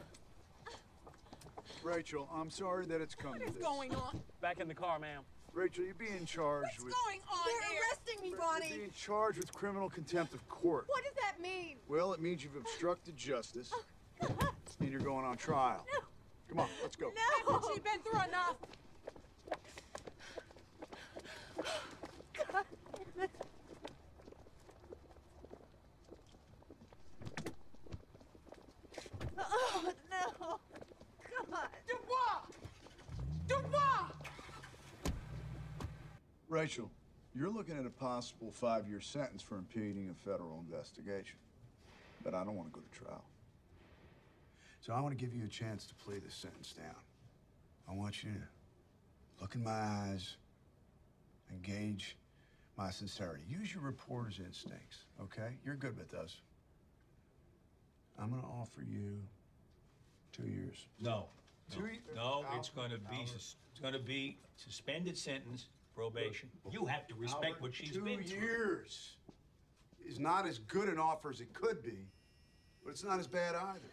Rachel, I'm sorry that it's come What to is this. going on? Back in the car, ma'am. Rachel, you're being charged with... Going on They're arresting me, Bonnie! You're being charged with criminal contempt of court. What does that mean? Well, it means you've obstructed justice. And you're going on trial. No. Come on, let's go. No! Hasn't she been through enough? God damn it. Oh, no! God! Dubois! Dubois! Rachel, you're looking at a possible 5-year sentence for impeding a federal investigation. But I don't want to go to trial. So I want to give you a chance to play this sentence down. I want you to look in my eyes and gauge my sincerity. Use your reporter's instincts, okay? You're good with those. I'm going to offer you 2 years. No. No, Albert, it's going to be suspended sentence, probation. You have to respect Albert, what she's 2 been through. years is not as good an offer as it could be, but it's not as bad either.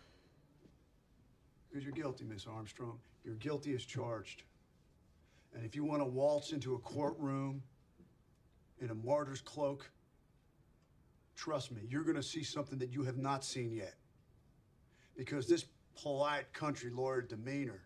Because you're guilty, Miss Armstrong. You're guilty as charged. And if you want to waltz into a courtroom in a martyr's cloak, trust me, you're going to see something that you have not seen yet. Because this polite country lawyer demeanor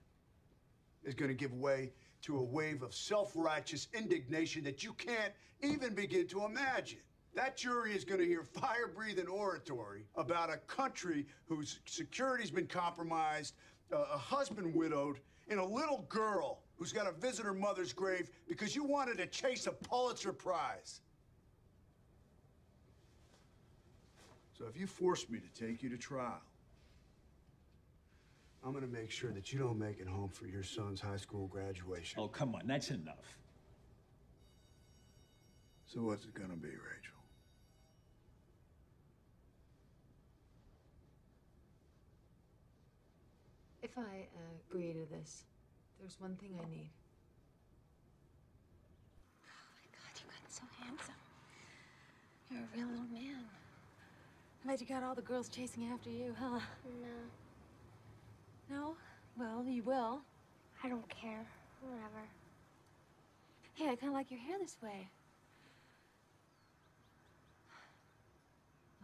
is going to give way to a wave of self-righteous indignation that you can't even begin to imagine. That jury is going to hear fire-breathing oratory about a country whose security's been compromised, a husband widowed, and a little girl who's got to visit her mother's grave because you wanted to chase a Pulitzer Prize. So if you force me to take you to trial, I'm going to make sure that you don't make it home for your son's high school graduation. Oh, come on, that's enough. So what's it going to be, Rachel? If I agree to this, there's one thing I need. Oh my God, you got so handsome. You're a real little man. I bet you got all the girls chasing after you, huh? No. No? Well, you will. I don't care. Whatever. Hey, I kind of like your hair this way.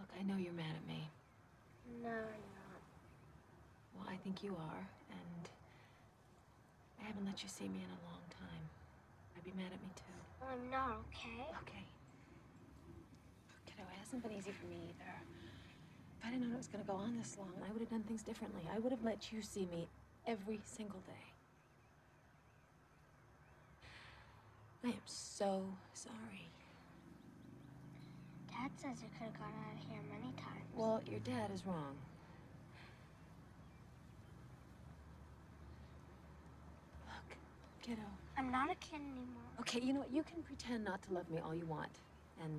Look, I know you're mad at me. No, you're not. Well, I think you are, and I haven't let you see me in a long time. I'd be mad at me, too. Well, I'm not, okay? Okay. Kiddo, it hasn't been easy for me either. If I didn't know it was going to go on this long, I would have done things differently. I would have let you see me every single day. I am so sorry. Dad says you could have got out of here many times. Well, your dad is wrong. Look, kiddo. I'm not a kid anymore. Okay, you know what? You can pretend not to love me all you want, and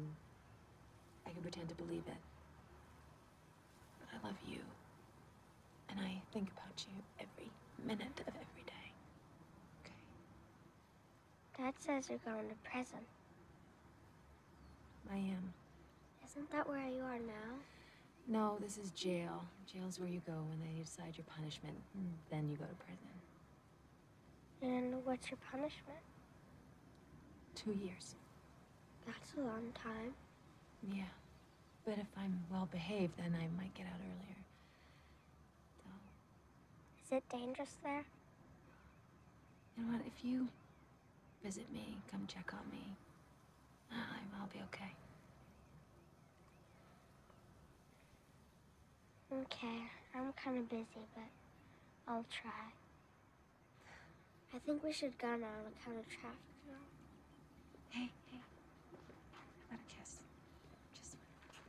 I can pretend to believe it. But I love you, and I think about you every minute of every day. Dad says you're going to prison. I am. Isn't that where you are now? No, this is jail. Jail's where you go when they decide your punishment, and then you go to prison. And what's your punishment? 2 years. That's a long time. Yeah. But if I'm well behaved, then I might get out earlier. Is it dangerous there? You know what? If you visit me, come check on me, I'll be okay. Okay, I'm kind of busy, but I'll try. I think we should go now on account of traffic now. Hey, how about a kiss? Just one.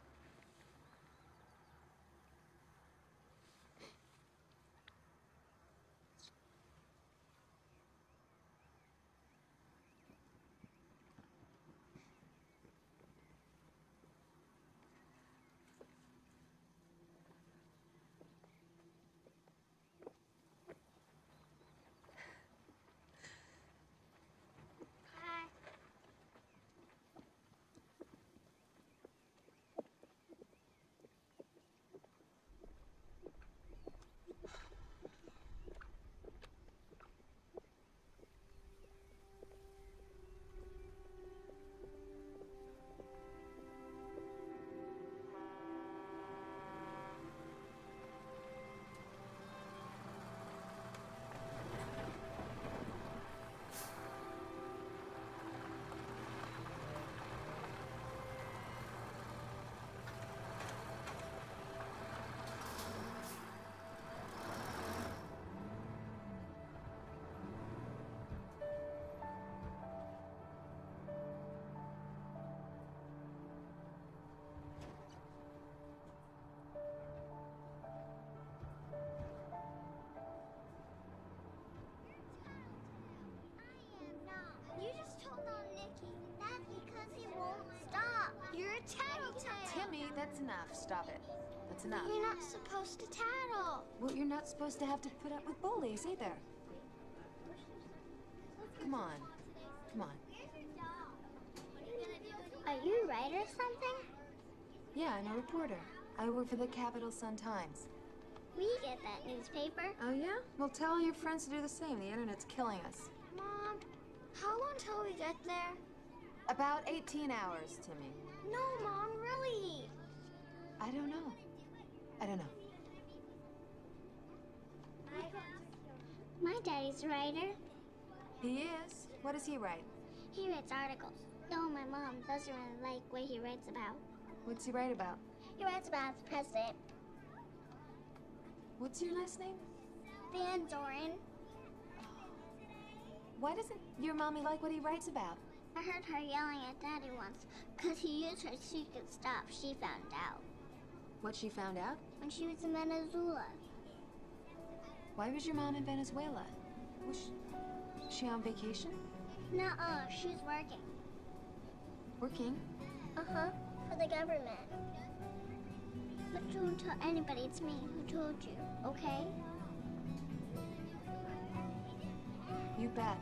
enough. Stop it. That's enough. You're not supposed to tattle. Well, you're not supposed to have to put up with bullies either. Come on. Come on. Are you a writer or something? Yeah, I'm a reporter. I work for the Capital Sun-Times. We get that newspaper. Oh, yeah? Well, tell your friends to do the same. The internet's killing us. Mom, how long till we get there? About 18 hours, Timmy. No, Mom, really. I don't know. I don't know. My daddy's a writer. He is? What does he write? He writes articles. No, my mom doesn't really like what he writes about. What's he write about? He writes about the president. What's your last name? Van Doren. Why doesn't your mommy like what he writes about? I heard her yelling at Daddy once because he used her secret stuff. She found out. What she found out? When she was in Venezuela. Why was your mom in Venezuela? Was she on vacation? Nuh-uh, she's working. Working? Uh-huh, for the government. But don't tell anybody it's me who told you, okay? You bet.